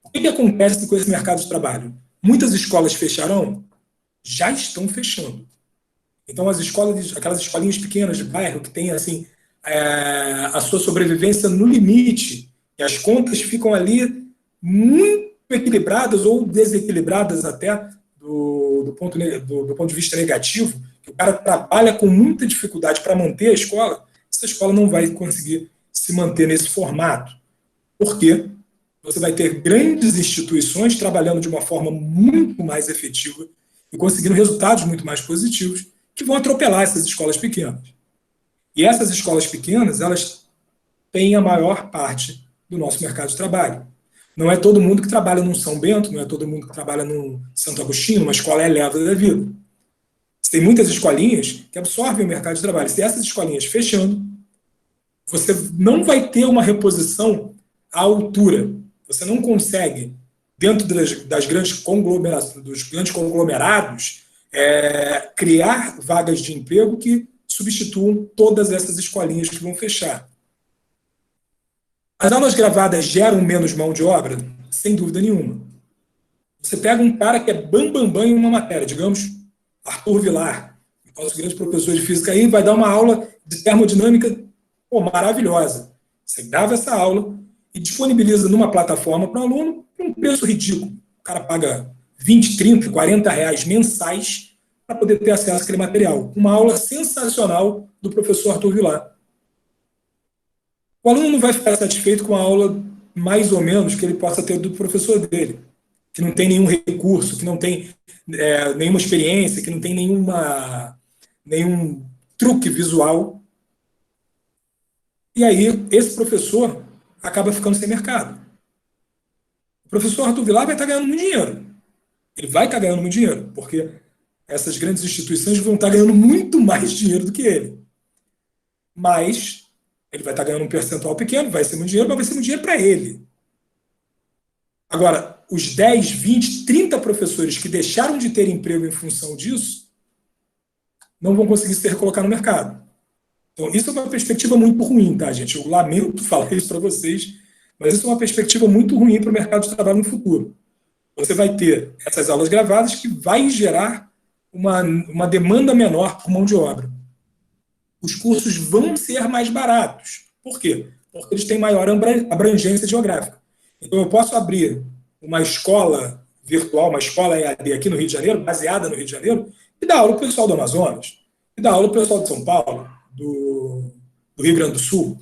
O que acontece com esse mercado de trabalho? Muitas escolas fecharão? Já estão fechando. Então, as escolas, aquelas escolinhas pequenas de bairro que têm assim, a sua sobrevivência no limite, e as contas ficam ali muito equilibradas ou desequilibradas até do ponto de vista negativo, que o cara trabalha com muita dificuldade para manter a escola, essa escola não vai conseguir se manter nesse formato. Por quê? Você vai ter grandes instituições trabalhando de uma forma muito mais efetiva e conseguindo resultados muito mais positivos que vão atropelar essas escolas pequenas. E essas escolas pequenas, elas têm a maior parte do nosso mercado de trabalho. Não é todo mundo que trabalha num São Bento, não é todo mundo que trabalha num Santo Agostinho, uma escola eleva da vida. Você tem muitas escolinhas que absorvem o mercado de trabalho. Se essas escolinhas fechando, você não vai ter uma reposição à altura. Você não consegue, dentro das grandes dos grandes conglomerados, criar vagas de emprego que substituam todas essas escolinhas que vão fechar. As aulas gravadas geram menos mão de obra? Sem dúvida nenhuma. Você pega um cara que é bambambam em uma matéria, digamos, Arthur Vilar, nosso grande professor de física aí, vai dar uma aula de termodinâmica maravilhosa. Você grava essa aula e disponibiliza numa plataforma para o aluno por um preço ridículo. O cara paga 20, 30, 40 reais mensais para poder ter acesso àquele material. Uma aula sensacional do professor Arthur Vilar. O aluno não vai ficar satisfeito com a aula mais ou menos que ele possa ter do professor dele, que não tem nenhum recurso, que não tem nenhuma experiência, que não tem nenhum truque visual. E aí, esse professor acaba ficando sem mercado. O professor Arthur Vilar vai estar ganhando muito dinheiro. Ele vai estar ganhando muito dinheiro, porque essas grandes instituições vão estar ganhando muito mais dinheiro do que ele. Mas ele vai estar ganhando um percentual pequeno, vai ser muito dinheiro, mas vai ser muito dinheiro para ele. Agora, os 10, 20, 30 professores que deixaram de ter emprego em função disso não vão conseguir se recolocar no mercado. Então, isso é uma perspectiva muito ruim, tá, gente? Eu lamento falar isso para vocês, mas isso é uma perspectiva muito ruim para o mercado de trabalho no futuro. você vai ter essas aulas gravadas que vai gerar uma demanda menor por mão de obra. Os cursos vão ser mais baratos. Por quê? Porque eles têm maior abrangência geográfica. Então, eu posso abrir uma escola virtual, uma escola EAD aqui no Rio de Janeiro, baseada no Rio de Janeiro, e dar aula para o pessoal do Amazonas, e dar aula para o pessoal de São Paulo, do Rio Grande do Sul.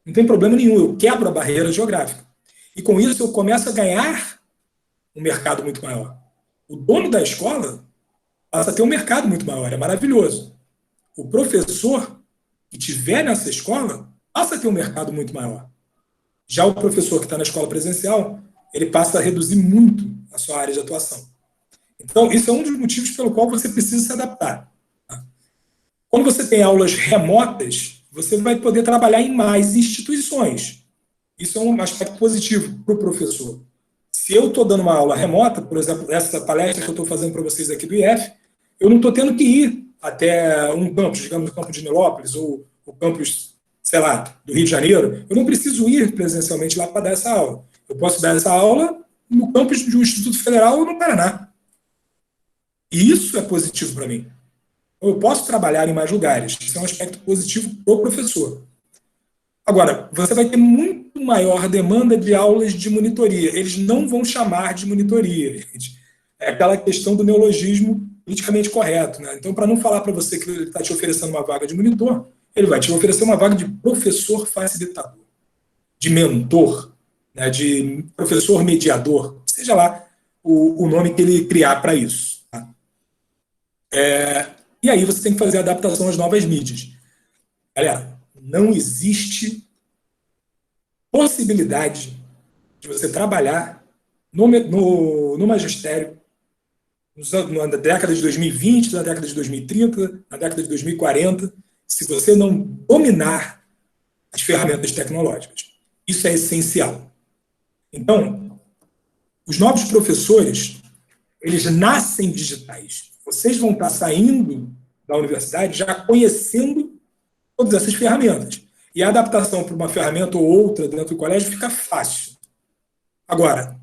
Não tem problema nenhum, eu quebro a barreira geográfica. E com isso eu começo a ganhar um mercado muito maior. O dono da escola passa a ter um mercado muito maior, é maravilhoso. O professor que estiver nessa escola passa a ter um mercado muito maior. Já o professor que está na escola presencial, ele passa a reduzir muito a sua área de atuação. Então, isso é um dos motivos pelo qual você precisa se adaptar. Quando você tem aulas remotas, você vai poder trabalhar em mais instituições. Isso é um aspecto positivo para o professor. Se eu estou dando uma aula remota, por exemplo, essa palestra que eu estou fazendo para vocês aqui do IF, eu não estou tendo que ir até um campus, digamos, o campus de Nilópolis, ou o campus, sei lá, do Rio de Janeiro. Eu não preciso ir presencialmente lá para dar essa aula. Eu posso dar essa aula no campus de um Instituto Federal ou no Paraná. E isso é positivo para mim. Eu posso trabalhar em mais lugares. Isso é um aspecto positivo para o professor. Agora, você vai ter muito maior demanda de aulas de monitoria. Eles não vão chamar de monitoria, gente. É aquela questão do neologismo politicamente correto, né? Então, para não falar para você que ele está te oferecendo uma vaga de monitor, ele vai te oferecer uma vaga de professor facilitador, de mentor, né, de professor mediador, seja lá o nome que ele criar para isso. Tá? E aí você tem que fazer a adaptação às novas mídias. Galera, não existe possibilidade de você trabalhar no magistério na década de 2020, na década de 2030, na década de 2040, se você não dominar as ferramentas tecnológicas. Isso é essencial. Então, os novos professores, eles nascem digitais. Vocês vão estar saindo da universidade já conhecendo todas essas ferramentas. E a adaptação para uma ferramenta ou outra dentro do colégio fica fácil. Agora,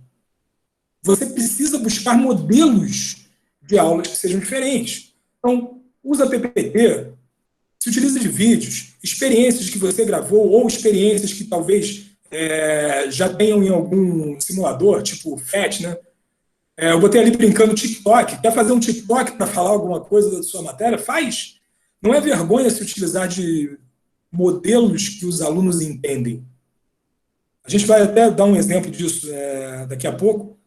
você precisa buscar modelos de aulas que sejam diferentes. Então, usa PPT, se utiliza de vídeos, experiências que você gravou ou experiências que talvez já tenham em algum simulador, tipo o FET, né? Eu botei ali brincando TikTok. Quer fazer um TikTok para falar alguma coisa da sua matéria? Faz. Não é vergonha se utilizar de modelos que os alunos entendem. A gente vai até dar um exemplo disso daqui a pouco,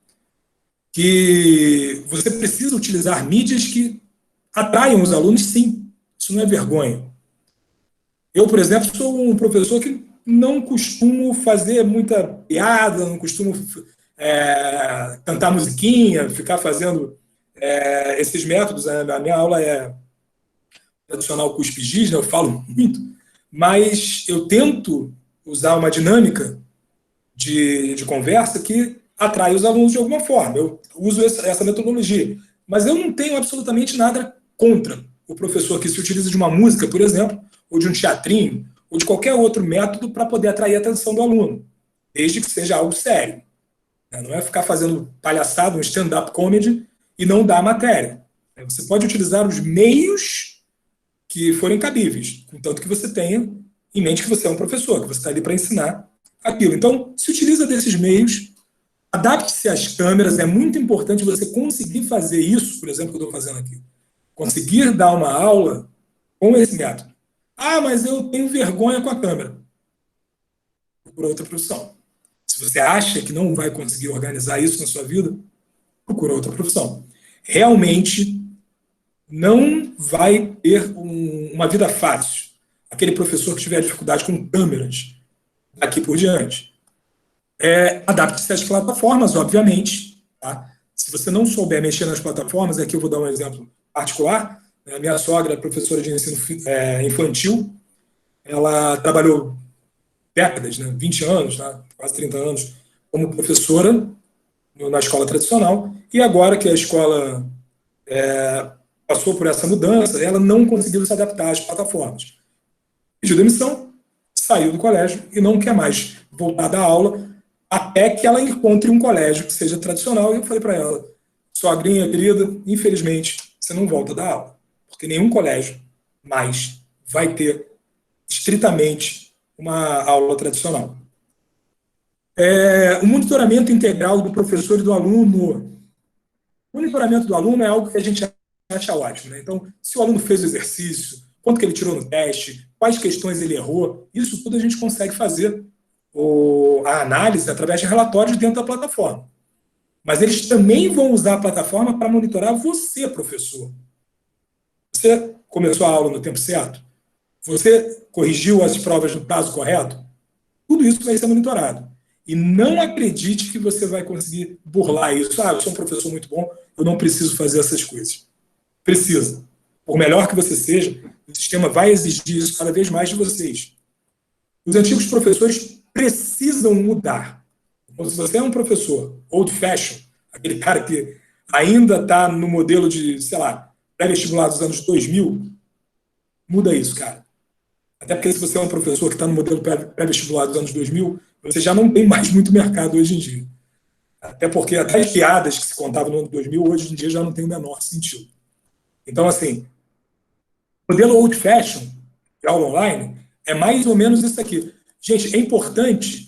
que você precisa utilizar mídias que atraiam os alunos, sim. Isso não é vergonha. Eu, por exemplo, sou um professor que não costumo fazer muita piada, não costumo cantar musiquinha, ficar fazendo esses métodos. A minha aula é tradicional cuspe-giz, né? Eu falo muito, mas eu tento usar uma dinâmica de conversa que atrai os alunos de alguma forma. Eu uso essa metodologia. Mas eu não tenho absolutamente nada contra o professor que se utiliza de uma música, por exemplo, ou de um teatrinho, ou de qualquer outro método para poder atrair a atenção do aluno, desde que seja algo sério. Não é ficar fazendo palhaçada, um stand-up comedy, e não dar a matéria. Você pode utilizar os meios que forem cabíveis, contanto que você tenha em mente que você é um professor, que você está ali para ensinar aquilo. Então, se utiliza desses meios, adapte-se às câmeras. É muito importante você conseguir fazer isso, por exemplo, que eu estou fazendo aqui. Conseguir dar uma aula com esse método. Ah, mas eu tenho vergonha com a câmera. Procura outra profissão. Se você acha que não vai conseguir organizar isso na sua vida, procura outra profissão. Realmente não vai ter uma vida fácil. Aquele professor que tiver dificuldade com câmeras daqui por diante. Adapte-se às plataformas, obviamente. Tá? Se você não souber mexer nas plataformas, aqui eu vou dar um exemplo particular. A minha sogra é professora de ensino infantil. Ela trabalhou décadas, 20 anos, quase 30 anos, como professora na escola tradicional. E agora que a escola passou por essa mudança, ela não conseguiu se adaptar às plataformas. Pediu demissão, saiu do colégio e não quer mais voltar da aula até que ela encontre um colégio que seja tradicional. E eu falei para ela, sogrinha querida, infelizmente, você não volta da aula, porque nenhum colégio mais vai ter estritamente uma aula tradicional. O monitoramento integral do professor e do aluno. O monitoramento do aluno é algo que a gente acha ótimo, né? Então, se o aluno fez o exercício, quanto que ele tirou no teste, quais questões ele errou, isso tudo a gente consegue fazer a análise através de relatórios dentro da plataforma. Mas eles também vão usar a plataforma para monitorar você, professor. Você começou a aula no tempo certo? Você corrigiu as provas no prazo correto? Tudo isso vai ser monitorado. E não acredite que você vai conseguir burlar isso. Eu sou um professor muito bom, eu não preciso fazer essas coisas. Precisa. Por melhor que você seja, o sistema vai exigir isso cada vez mais de vocês. Os antigos professores precisam mudar. Então, se você é um professor old fashion, aquele cara que ainda está no modelo de, sei lá, pré-vestibular dos anos 2000, muda isso, cara. Até porque se você é um professor que está no modelo pré-vestibular dos anos 2000, você já não tem mais muito mercado hoje em dia. Até porque até as piadas que se contavam no ano 2000, hoje em dia já não tem o menor sentido. Então, assim, o modelo old fashion de aula online é mais ou menos isso aqui. Gente, é importante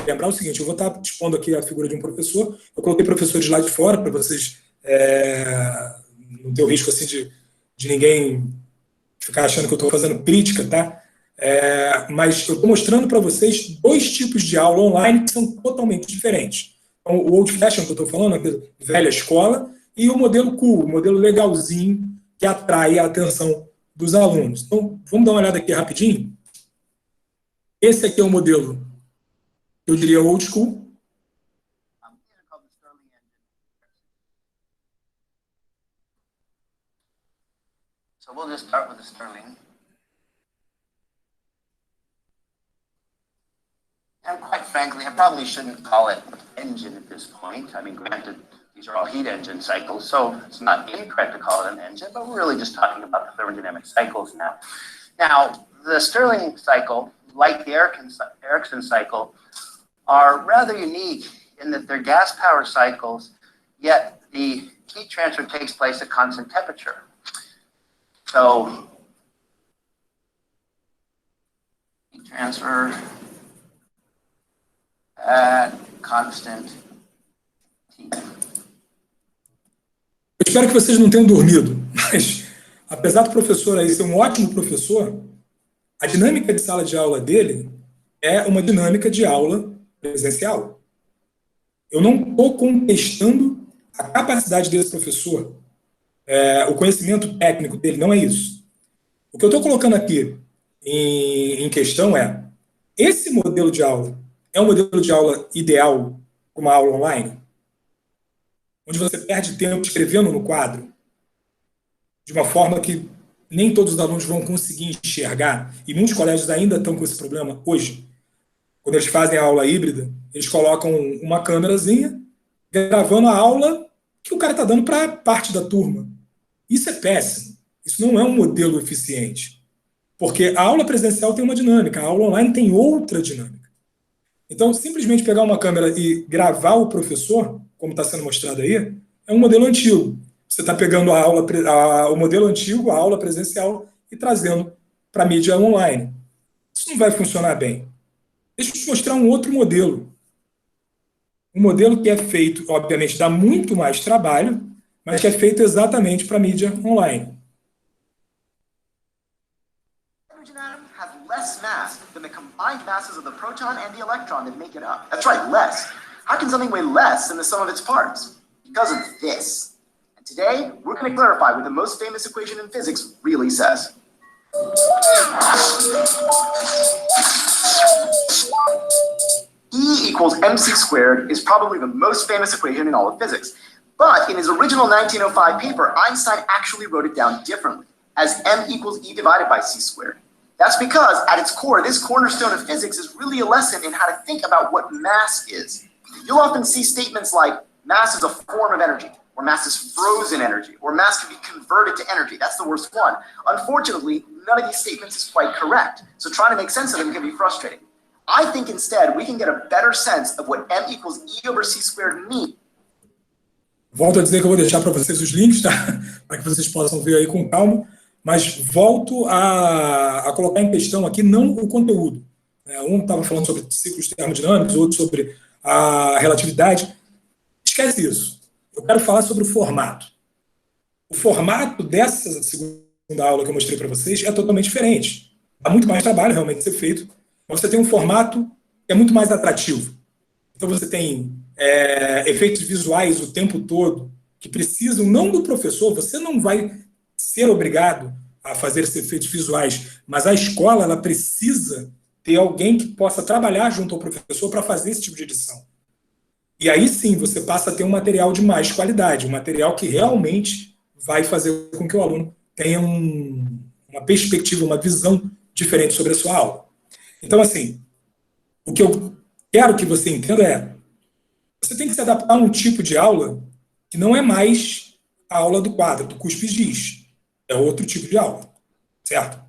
lembrar o seguinte, eu vou estar expondo aqui a figura de um professor, eu coloquei professores lá de fora para vocês não ter o risco assim, de ninguém ficar achando que eu estou fazendo crítica, tá? Mas eu estou mostrando para vocês dois tipos de aula online que são totalmente diferentes. Então, o old fashion que eu estou falando, a velha escola, e o modelo cool, o modelo legalzinho, que atrai a atenção dos alunos. Então, vamos dar uma olhada aqui rapidinho. Esse aqui é o modelo, eu diria old school. So we'll just start with the Sterling. And quite frankly, I probably shouldn't call it engine at this point. I mean, granted, these are all heat engine cycles, so it's not incorrect to call it an engine, but we're really just talking about the thermodynamic cycles now. Now, the Stirling cycle, like the Ericsson cycle, are rather unique in that they're gas power cycles, yet the heat transfer takes place at constant temperature. So, heat transfer at constant T. Eu espero que vocês não tenham dormido, mas apesar do professor aí ser um ótimo professor, a dinâmica de sala de aula dele é uma dinâmica de aula presencial. Eu não estou contestando a capacidade desse professor, o conhecimento técnico dele, não é isso. O que eu estou colocando aqui em questão esse modelo de aula é um modelo de aula ideal para uma aula online? Onde você perde tempo escrevendo no quadro, de uma forma que nem todos os alunos vão conseguir enxergar, e muitos colégios ainda estão com esse problema hoje. Quando eles fazem a aula híbrida, eles colocam uma câmerazinha gravando a aula que o cara está dando para parte da turma. Isso é péssimo. Isso não é um modelo eficiente. Porque a aula presencial tem uma dinâmica, a aula online tem outra dinâmica. Então, simplesmente pegar uma câmera e gravar o professor, como está sendo mostrado aí, é um modelo antigo. Você está pegando o modelo antigo, a aula presencial, e trazendo para a mídia online. Isso não vai funcionar bem. Deixa eu te mostrar um outro modelo. Um modelo que é feito, obviamente, dá muito mais trabalho, mas que é feito exatamente para a mídia online. Less mass than the combined masses of the proton and the electron that make it up. That's right, less. How can something weigh less than the sum of its parts? Because of this. And today, we're going to clarify what the most famous equation in physics really says. E equals mc squared is probably the most famous equation in all of physics. But in his original 1905 paper, Einstein actually wrote it down differently, as m equals e divided by c squared. That's because, at its core, this cornerstone of physics is really a lesson in how to think about what mass is. You'll often see statements like, mass is a form of energy, or mass is frozen energy, or mass can be converted to energy. That's the worst one. Unfortunately, none of these statements is quite correct, so trying to make sense of them can be frustrating. I think instead we can get a better sense of what m equals e over c squared means. Volto a dizer que eu vou deixar para vocês os links, tá? Para que vocês possam ver aí com calma, mas volto a colocar em questão aqui não o conteúdo. Um estava falando sobre ciclos termodinâmicos, outro sobre a relatividade. Esquece isso. Eu quero falar sobre o formato. O formato dessa segunda aula que eu mostrei para vocês é totalmente diferente. Dá muito mais trabalho realmente ser feito, mas você tem um formato que é muito mais atrativo. Então você tem efeitos visuais o tempo todo que precisam não do professor, você não vai ser obrigado a fazer esses efeitos visuais, mas a escola ela precisa ter alguém que possa trabalhar junto ao professor para fazer esse tipo de edição. E aí sim você passa a ter um material de mais qualidade, um material que realmente vai fazer com que o aluno tenha uma perspectiva, uma visão diferente sobre a sua aula. Então, assim, o que eu quero que você entenda é você tem que se adaptar a um tipo de aula que não é mais a aula do quadro, do cuspis-giz. É outro tipo de aula, certo?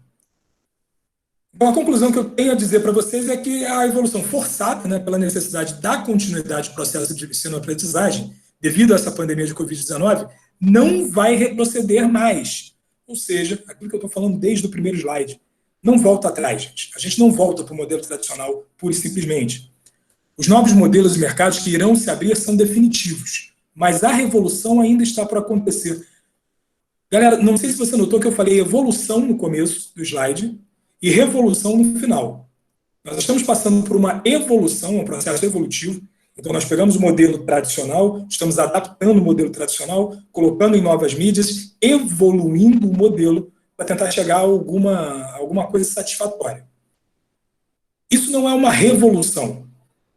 Então, a conclusão que eu tenho a dizer para vocês é que a evolução forçada, né, pela necessidade da continuidade do processo de ensino-aprendizagem, devido a essa pandemia de Covid-19, não vai retroceder mais. Ou seja, aquilo que eu estou falando desde o primeiro slide, não volta atrás, gente. A gente não volta para o modelo tradicional pura e simplesmente. Os novos modelos e mercados que irão se abrir são definitivos, mas a revolução ainda está por acontecer. Galera, não sei se você notou que eu falei evolução no começo do slide e revolução no final. Nós estamos passando por uma evolução, um processo evolutivo. Então, nós pegamos o modelo tradicional, estamos adaptando o modelo tradicional, colocando em novas mídias, evoluindo o modelo para tentar chegar a alguma coisa satisfatória. Isso não é uma revolução.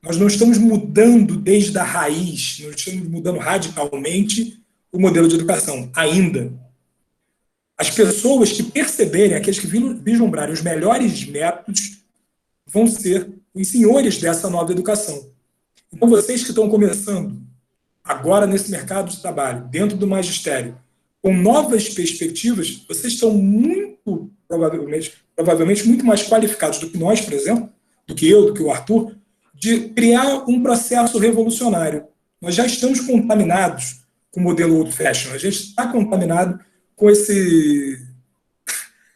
Nós não estamos mudando desde a raiz, não estamos mudando radicalmente o modelo de educação, ainda. As pessoas que perceberem, aqueles que vislumbrarem os melhores métodos, vão ser os senhores dessa nova educação. Então, vocês que estão começando agora nesse mercado de trabalho, dentro do magistério, com novas perspectivas, vocês estão muito, provavelmente muito mais qualificados do que nós, por exemplo, do que eu, do que o Arthur, de criar um processo revolucionário. Nós já estamos contaminados com o modelo old fashion, a gente está contaminado com esse...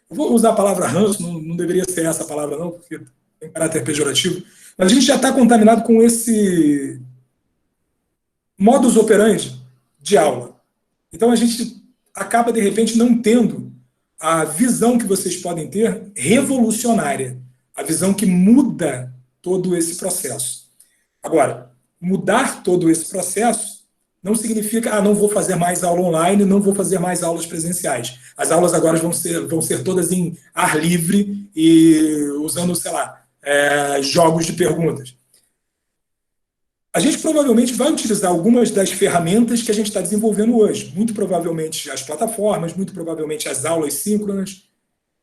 Eu vou usar a palavra ranço, não deveria ser essa palavra não, porque tem caráter pejorativo, mas a gente já está contaminado com esse modus operandi de aula. Então a gente acaba, de repente, não tendo a visão que vocês podem ter revolucionária, a visão que muda todo esse processo. Agora, mudar todo esse processo não significa, não vou fazer mais aula online, não vou fazer mais aulas presenciais. As aulas agora vão ser todas em ar livre e usando, sei lá, jogos de perguntas. A gente provavelmente vai utilizar algumas das ferramentas que a gente está desenvolvendo hoje. Muito provavelmente as plataformas, muito provavelmente as aulas síncronas,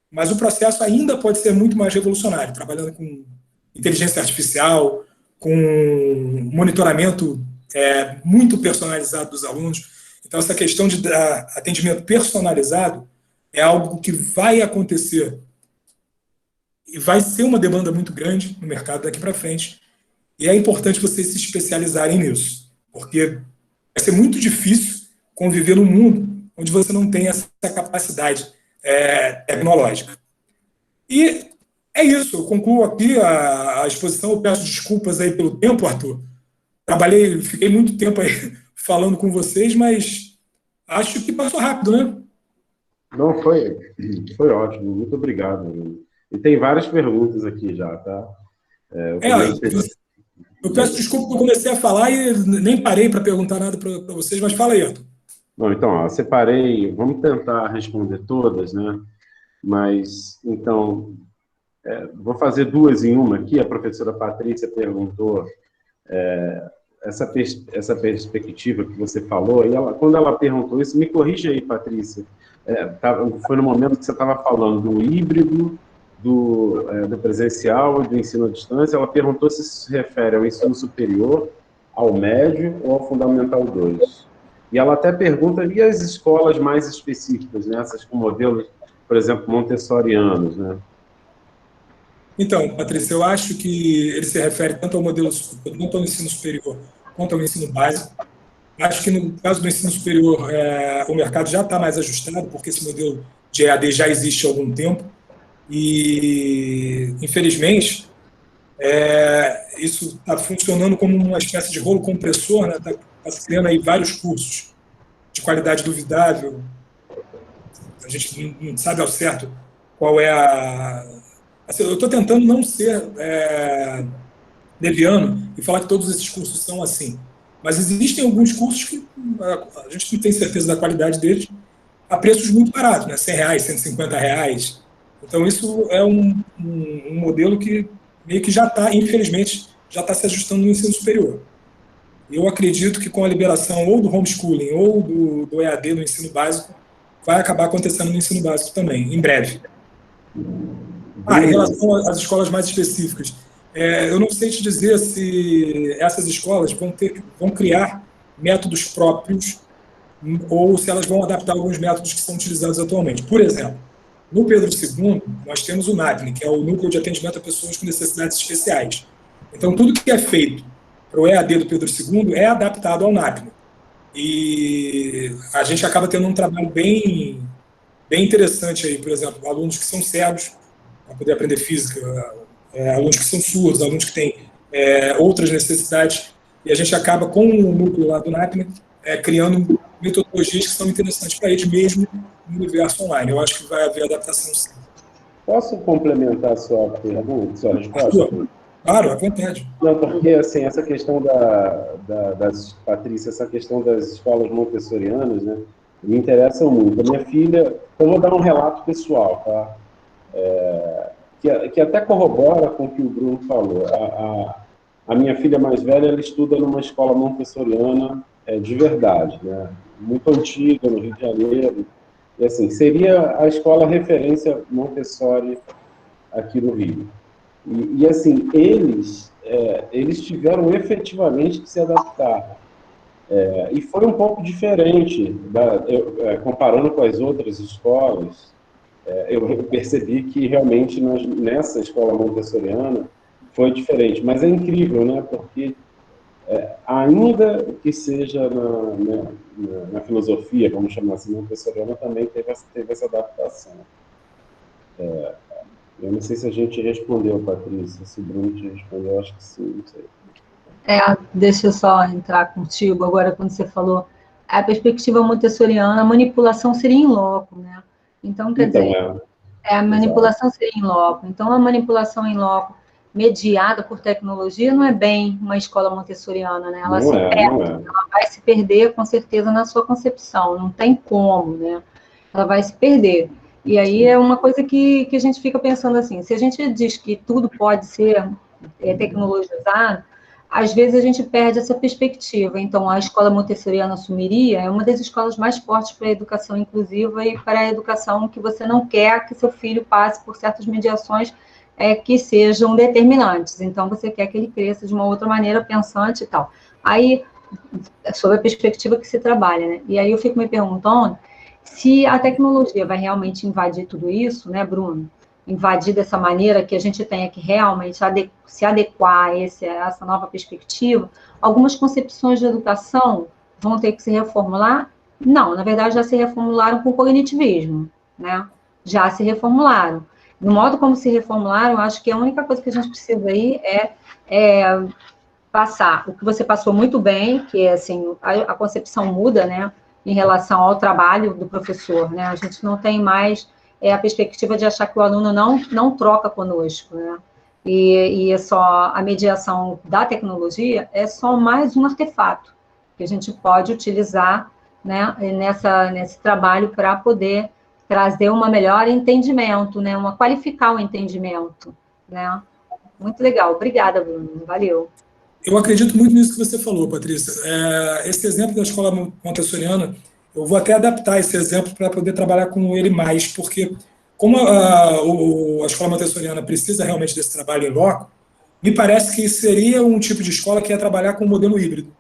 mas o processo ainda pode ser muito mais revolucionário, trabalhando com inteligência artificial, com monitoramento muito personalizado dos alunos. Então, essa questão de atendimento personalizado é algo que vai acontecer e vai ser uma demanda muito grande no mercado daqui para frente. E é importante vocês se especializarem nisso, porque vai ser muito difícil conviver num mundo onde você não tem essa capacidade tecnológica. E é isso, eu concluo aqui a exposição, eu peço desculpas aí pelo tempo, Arthur. Fiquei muito tempo aí falando com vocês, mas acho que passou rápido, né? Não, foi ótimo, muito obrigado. E tem várias perguntas aqui já, tá? Eu peço desculpa porque eu comecei a falar e nem parei para perguntar nada para vocês, mas fala aí, Arthur. Bom, então, separei, vamos tentar responder todas, né? Mas, então, vou fazer duas em uma aqui. A professora Patrícia perguntou essa perspectiva que você falou, e quando ela perguntou isso, me corrija aí, Patrícia, foi no momento que você estava falando do híbrido, do presencial, do ensino à distância. Ela perguntou se isso se refere ao ensino superior, ao médio ou ao Fundamental 2. E ela até pergunta, e as escolas mais específicas, né? Essas com modelos, por exemplo, montessorianos, né? Então, Patrícia, eu acho que ele se refere tanto ao modelo, tanto ao ensino superior quanto ao ensino básico. Acho que no caso do ensino superior, o mercado já está mais ajustado, porque esse modelo de EAD já existe há algum tempo. E, infelizmente, isso está funcionando como uma espécie de rolo compressor, né? Está se criando aí vários cursos de qualidade duvidável. A gente não sabe ao certo qual é a... Assim, eu estou tentando não ser leviano e falar que todos esses cursos são assim. Mas existem alguns cursos que a gente não tem certeza da qualidade deles a preços muito baratos, né? R$100, R$150. Então, isso é um modelo que meio que já está, infelizmente, já está se ajustando no ensino superior. Eu acredito que com a liberação ou do homeschooling ou do EAD no ensino básico, vai acabar acontecendo no ensino básico também, em breve. Em relação às escolas mais específicas, eu não sei te dizer se essas escolas vão criar métodos próprios ou se elas vão adaptar alguns métodos que são utilizados atualmente. Por exemplo, no Pedro II, nós temos o NAPNE, que é o Núcleo de Atendimento a Pessoas com Necessidades Especiais. Então, tudo que é feito para o EAD do Pedro II é adaptado ao NAPNE. E a gente acaba tendo um trabalho bem interessante aí, por exemplo, alunos que são cegos, para poder aprender física, alunos que são surdos, alunos que têm outras necessidades, e a gente acaba, com o núcleo lá do NAPNE, criando metodologias que são interessantes para eles mesmo no universo online. Eu acho que vai haver adaptação sim. Posso complementar a sua pergunta, sua resposta? Claro, à vontade. Não, porque assim, essa questão Patrícia, essa questão das escolas montessorianas, né, me interessam muito. A minha filha, eu vou dar um relato pessoal, tá? Que até corrobora com o que o Bruno falou. A minha filha mais velha, ela estuda numa escola montessoriana de verdade, né? Muito antiga, no Rio de Janeiro. E assim, seria a escola referência Montessori aqui no Rio. E assim, eles tiveram efetivamente que se adaptar. E foi um pouco diferente, comparando com as outras escolas, eu percebi que realmente nessa escola montessoriana foi diferente. Mas é incrível, né? Porque ainda que seja na filosofia, vamos chamar assim, montessoriana, também teve essa adaptação. Eu não sei se a gente respondeu, Patrícia, se o Bruno te respondeu, acho que sim, não sei. Deixa eu só entrar contigo, agora quando você falou, a perspectiva montessoriana, a manipulação seria em loco, né? Então, quer dizer, a manipulação seria em loco. Então, a manipulação em loco, mediada por tecnologia, não é bem uma escola montessoriana, né? Ela ela vai se perder, com certeza, na sua concepção, não tem como, né? Ela vai se perder. E aí é uma coisa que a gente fica pensando assim, se a gente diz que tudo pode ser tecnologizado, às vezes a gente perde essa perspectiva. Então, a escola montessoriana assumiria, é uma das escolas mais fortes para a educação inclusiva e para a educação que você não quer que seu filho passe por certas mediações que sejam determinantes. Então, você quer que ele cresça de uma outra maneira pensante e tal. Aí, sob a perspectiva que se trabalha, né? E aí eu fico me perguntando se a tecnologia vai realmente invadir tudo isso, né, Bruno? Invadir dessa maneira que a gente tenha que realmente se adequar a essa nova perspectiva, algumas concepções de educação vão ter que se reformular? Não, na verdade já se reformularam com o cognitivismo, né? Já se reformularam. Do modo como se reformularam, eu acho que a única coisa que a gente precisa aí é passar o que você passou muito bem, que é assim, a concepção muda, né, em relação ao trabalho do professor, né? A gente não tem mais a perspectiva de achar que o aluno não troca conosco, né? E é só a mediação da tecnologia é só mais um artefato que a gente pode utilizar, né, nesse trabalho para poder trazer um melhor entendimento, né, qualificar o entendimento, né? Muito legal. Obrigada, Bruno. Valeu. Eu acredito muito nisso que você falou, Patrícia. Esse exemplo da escola montessoriana, eu vou até adaptar esse exemplo para poder trabalhar com ele mais, porque como a escola montessoriana precisa realmente desse trabalho em loco, me parece que seria um tipo de escola que ia trabalhar com um modelo híbrido.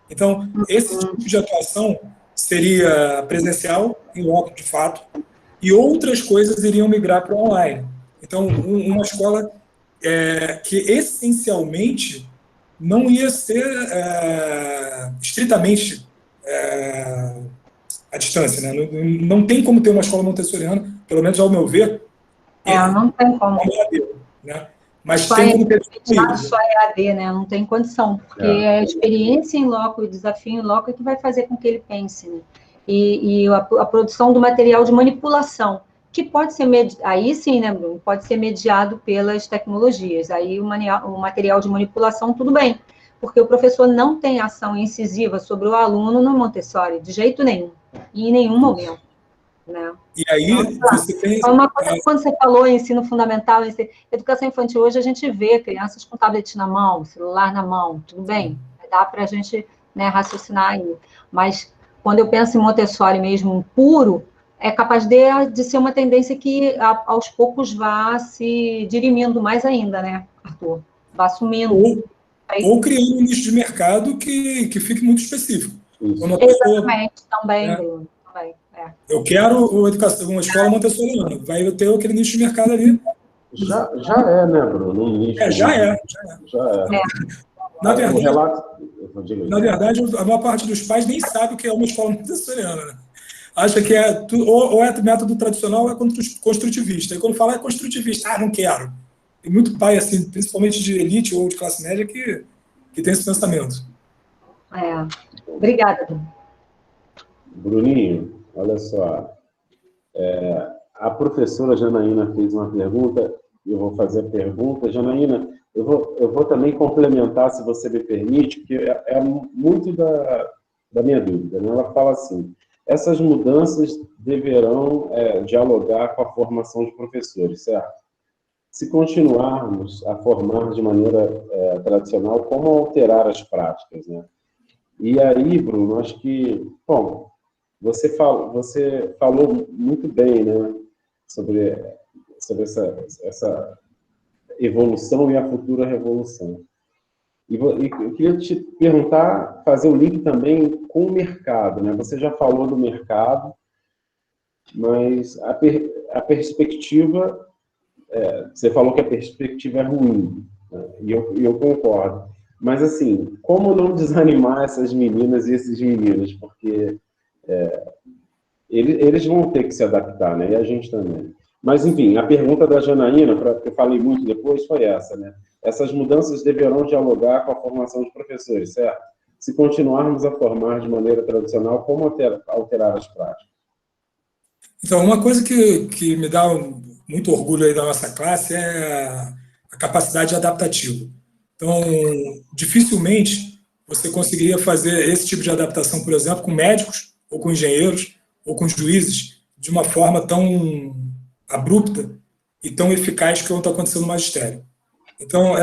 Então, esse tipo de atuação seria presencial, em loco, de fato, e outras coisas iriam migrar para o online. Então, uma escola que essencialmente não ia ser estritamente à distância, né? Não tem como ter uma escola montessoriana, pelo menos ao meu ver. Não tem como. Né? Mas tem como ter só EAD, né? Não tem condição, porque a experiência em loco e o desafio em loco é que vai fazer com que ele pense, né? E a produção do material de manipulação, que pode ser, aí sim, né, Bruno? Pode ser mediado pelas tecnologias. Aí o material de manipulação, tudo bem, porque o professor não tem ação incisiva sobre o aluno no Montessori, de jeito nenhum, e em nenhum momento. Né? E aí, você tem... Uma coisa, quando você falou em ensino fundamental, em educação infantil, hoje a gente vê crianças com tablet na mão, celular na mão, tudo bem, dá para a gente, né, raciocinar aí. Mas quando eu penso em Montessori mesmo puro, é capaz de ser uma tendência que aos poucos vá se dirimindo mais ainda, né, Arthur? Vá assumindo. Ou criando um nicho de mercado que fique muito específico. Exatamente, também, Bruno. Eu quero uma escola montessoriana. Vai ter aquele nicho de mercado ali. Já é, né, Bruno? Um nicho já é. Na verdade, a maior parte dos pais nem sabe o que é uma escola montessoriana. Né? Acha que ou é método tradicional ou é construtivista. E quando fala construtivista, não quero. Tem muito pai, assim, principalmente de elite ou de classe média, que tem esse pensamento. Obrigada, Bruno. Bruninho, olha só. A professora Janaína fez uma pergunta, eu vou fazer a pergunta. Janaína, eu vou também complementar, se você me permite, porque é muito da minha dúvida. Né? Ela fala assim, essas mudanças deverão dialogar com a formação de professores, certo? Se continuarmos a formar de maneira tradicional, como alterar as práticas, né? E aí, Bruno, acho que, bom, você falou muito bem, né, sobre essa evolução e a futura revolução. E eu queria te perguntar, fazer o link também com o mercado, né? Você já falou do mercado, mas a perspectiva, você falou que a perspectiva é ruim, né? E eu concordo. Mas, assim, como não desanimar essas meninas e esses meninos? Porque eles vão ter que se adaptar, né? E a gente também. Mas, enfim, a pergunta da Janaína, que eu falei muito depois, foi essa, né? Essas mudanças deverão dialogar com a formação de professores, certo? Se continuarmos a formar de maneira tradicional, como alterar as práticas? Então, uma coisa que me dá muito orgulho aí da nossa classe é a capacidade adaptativa. Então, dificilmente você conseguiria fazer esse tipo de adaptação, por exemplo, com médicos, ou com engenheiros, ou com juízes, de uma forma tão abrupta e tão eficaz que está acontecendo no magistério. Então,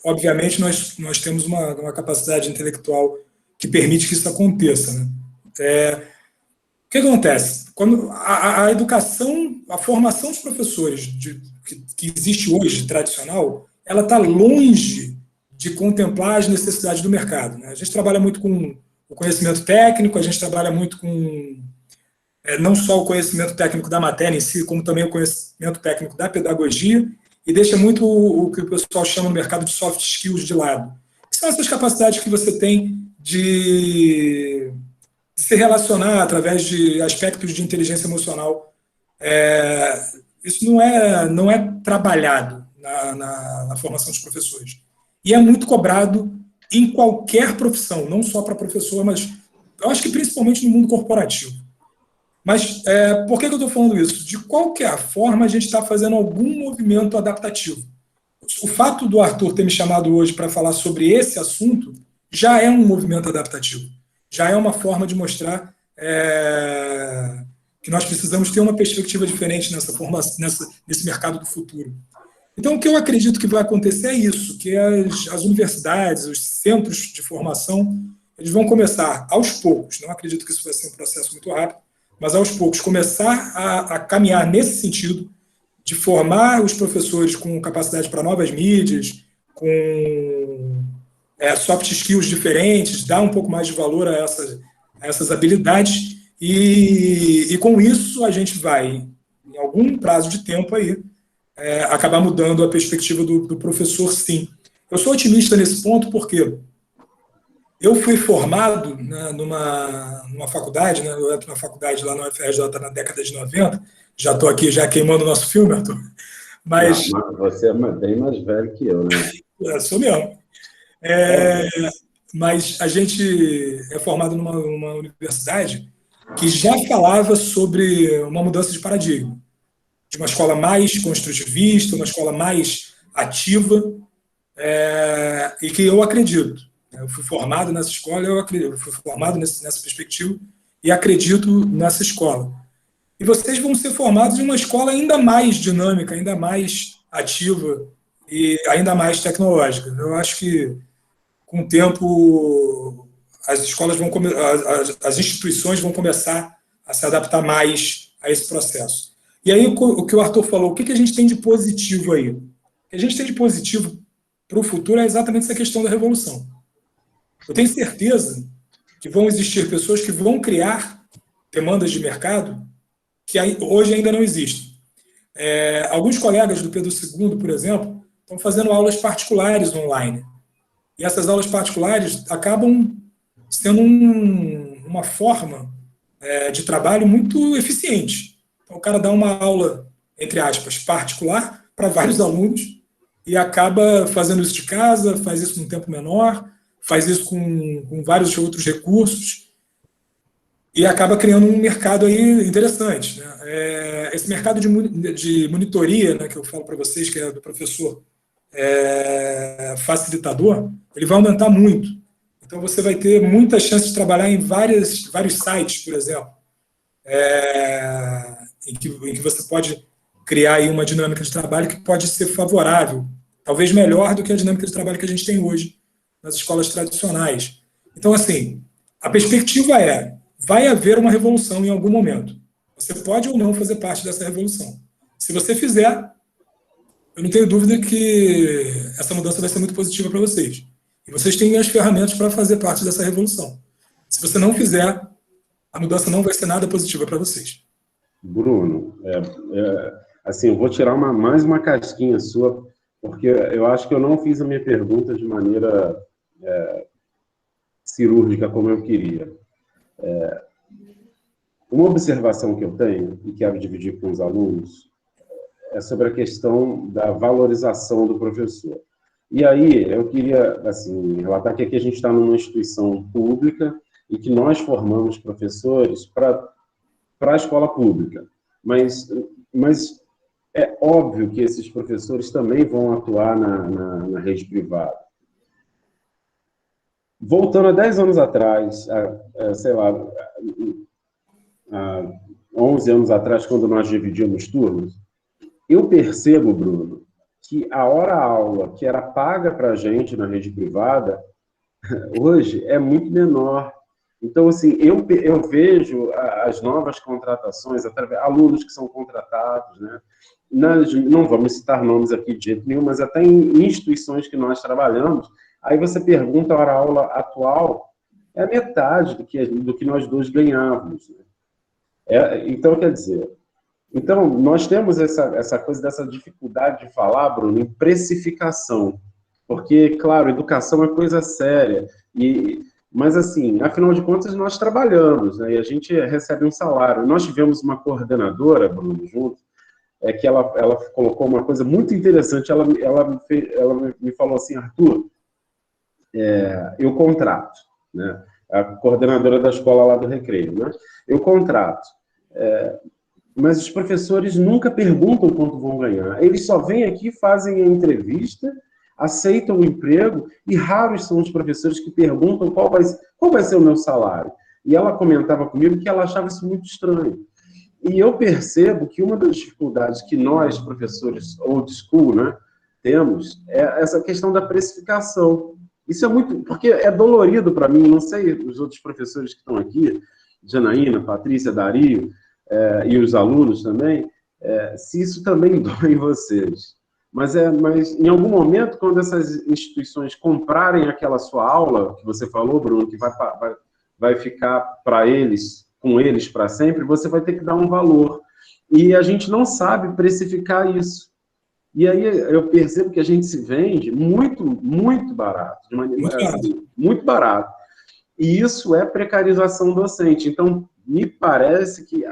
obviamente, nós temos uma capacidade intelectual que permite que isso aconteça. Né? O que acontece? Quando a educação, a formação dos professores que existe hoje, tradicional, ela está longe de contemplar as necessidades do mercado. Né? A gente trabalha muito com o conhecimento técnico, a gente trabalha muito com não só o conhecimento técnico da matéria em si, como também o conhecimento técnico da pedagogia, e deixa muito o que o pessoal chama no mercado de soft skills de lado. Que são essas capacidades que você tem de se relacionar através de aspectos de inteligência emocional. Isso não é trabalhado na formação dos professores. E é muito cobrado em qualquer profissão, não só para professor, mas eu acho que principalmente no mundo corporativo. Mas por que eu estou falando isso? De qualquer forma, a gente está fazendo algum movimento adaptativo. O fato do Arthur ter me chamado hoje para falar sobre esse assunto já é um movimento adaptativo. Já é uma forma de mostrar que nós precisamos ter uma perspectiva diferente nesse mercado do futuro. Então, o que eu acredito que vai acontecer é isso, que as universidades, os centros de formação, eles vão começar aos poucos, não acredito que isso vai ser um processo muito rápido, mas aos poucos começar a caminhar nesse sentido de formar os professores com capacidade para novas mídias, com soft skills diferentes, dar um pouco mais de valor a essas habilidades, e com isso a gente vai, em algum prazo de tempo aí, acabar mudando a perspectiva do professor, sim. Eu sou otimista nesse ponto porque eu fui formado, né, numa faculdade, né, eu entro na faculdade lá na UFRJ na década de 90, já estou aqui já queimando o nosso filme, Arthur, mas... Não, você é bem mais velho que eu, né? Sou mesmo. Mas a gente é formado numa universidade que já falava sobre uma mudança de paradigma, de uma escola mais construtivista, uma escola mais ativa, e que eu acredito. Eu fui formado nessa escola, eu fui formado nessa perspectiva e acredito nessa escola. E vocês vão ser formados em uma escola ainda mais dinâmica, ainda mais ativa e ainda mais tecnológica. Eu acho que, com o tempo, as escolas as instituições vão começar a se adaptar mais a esse processo. E aí, o que o Arthur falou, o que a gente tem de positivo aí? O que a gente tem de positivo para o futuro é exatamente essa questão da revolução. Eu tenho certeza que vão existir pessoas que vão criar demandas de mercado que hoje ainda não existem. Alguns colegas do Pedro II, por exemplo, estão fazendo aulas particulares online. E essas aulas particulares acabam sendo uma forma de trabalho muito eficiente. Então, o cara dá uma aula, entre aspas, particular para vários alunos e acaba fazendo isso de casa, faz isso num tempo menor, faz isso com vários outros recursos e acaba criando um mercado aí interessante, né? Esse mercado de monitoria, né, que eu falo para vocês, que é do professor facilitador, ele vai aumentar muito. Então, você vai ter muita chance de trabalhar em vários sites, por exemplo, em que você pode criar aí uma dinâmica de trabalho que pode ser favorável, talvez melhor do que a dinâmica de trabalho que a gente tem hoje nas escolas tradicionais. Então, assim, a perspectiva vai haver uma revolução em algum momento. Você pode ou não fazer parte dessa revolução. Se você fizer, eu não tenho dúvida que essa mudança vai ser muito positiva para vocês. E vocês têm as ferramentas para fazer parte dessa revolução. Se você não fizer, a mudança não vai ser nada positiva para vocês. Bruno, assim, eu vou tirar mais uma casquinha sua, porque eu acho que eu não fiz a minha pergunta de maneira cirúrgica como eu queria. Uma observação que eu tenho, e quero dividir com os alunos, é sobre a questão da valorização do professor. E aí, eu queria, assim, relatar que aqui a gente está numa instituição pública e que nós formamos professores para a escola pública. Mas é óbvio que esses professores também vão atuar na rede privada. Voltando a 10 anos atrás, sei lá, 11 anos atrás, quando nós dividimos turnos, eu percebo, Bruno, que a hora-aula que era paga para a gente na rede privada, hoje é muito menor. Então, assim, eu vejo as novas contratações, alunos que são contratados, né? Não vamos citar nomes aqui de jeito nenhum, mas até em instituições que nós trabalhamos, aí você pergunta a hora-aula atual, é a metade do que nós dois ganhávamos, né? Então, quer dizer, nós temos essa coisa dessa dificuldade de falar, Bruno, em precificação, porque, claro, educação é coisa séria, mas, assim, afinal de contas, nós trabalhamos, né, e a gente recebe um salário. Nós tivemos uma coordenadora, Bruno, junto, que ela colocou uma coisa muito interessante, ela me falou assim, Arthur, eu contrato, né, a coordenadora da escola lá do Recreio, né, eu contrato, mas os professores nunca perguntam quanto vão ganhar. Eles só vêm aqui, fazem a entrevista, aceitam o emprego, e raros são os professores que perguntam qual vai ser o meu salário. E ela comentava comigo que ela achava isso muito estranho. E eu percebo que uma das dificuldades que nós, professores old school, né, temos, é essa questão da precificação. Isso é muito... Porque é dolorido para mim, não sei os outros professores que estão aqui, Janaína, Patrícia, Dario, e os alunos também, se isso também dói em vocês. Mas em algum momento, quando essas instituições comprarem aquela sua aula, que você falou, Bruno, que vai ficar com eles para sempre, você vai ter que dar um valor. E a gente não sabe precificar isso. E aí eu percebo que a gente se vende muito, muito barato, de maneira muito barato. E isso é precarização docente. Então, me parece que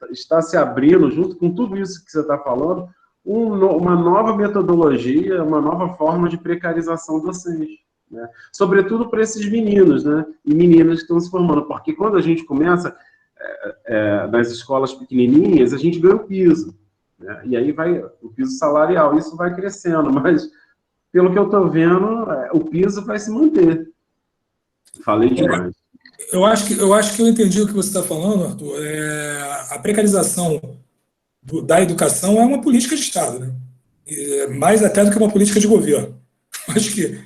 está se abrindo, junto com tudo isso que você está falando, uma nova metodologia, uma nova forma de precarização docente, né? Sobretudo para esses meninos, né? E meninas que estão se formando, porque quando a gente começa nas escolas pequenininhas, a gente ganha o piso, né? E aí vai o piso salarial, isso vai crescendo, mas pelo que eu estou vendo, o piso vai se manter. Falei demais. Eu acho que eu entendi o que você está falando, Arthur. A precarização da educação é uma política de Estado, né? Mais até do que uma política de governo. Acho que,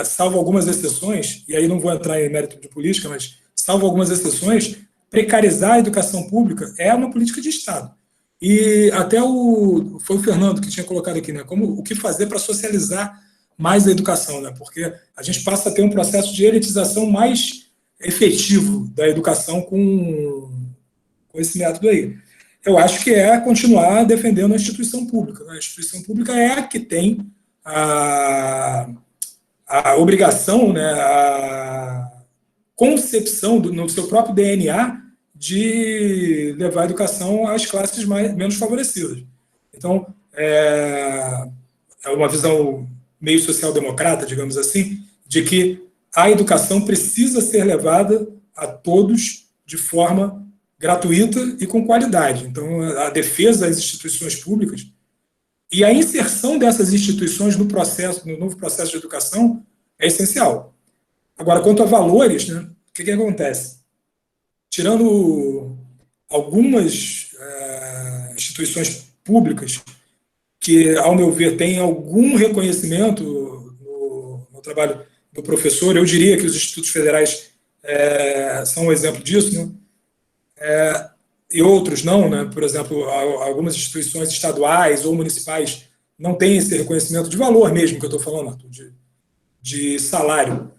salvo algumas exceções, e aí não vou entrar em mérito de política, mas salvo algumas exceções, precarizar a educação pública é uma política de Estado. E até foi o Fernando que tinha colocado aqui, né? O que fazer para socializar mais a educação, né? Porque a gente passa a ter um processo de elitização mais efetivo da educação com esse método aí. Eu acho que é continuar defendendo a instituição pública, né? A instituição pública é a que tem a obrigação, né, a concepção no seu próprio DNA de levar a educação às classes menos favorecidas. Então, é uma visão meio social-democrata, digamos assim, de que a educação precisa ser levada a todos de forma gratuita e com qualidade. Então, a defesa das instituições públicas e a inserção dessas instituições no novo processo de educação é essencial. Agora, quanto a valores, né, o que acontece? Tirando algumas instituições públicas que, ao meu ver, têm algum reconhecimento no trabalho do professor, eu diria que os institutos federais são um exemplo disso, né? E outros não, né? Por exemplo, algumas instituições estaduais ou municipais não têm esse reconhecimento de valor mesmo, que eu estou falando, Arthur, de salário.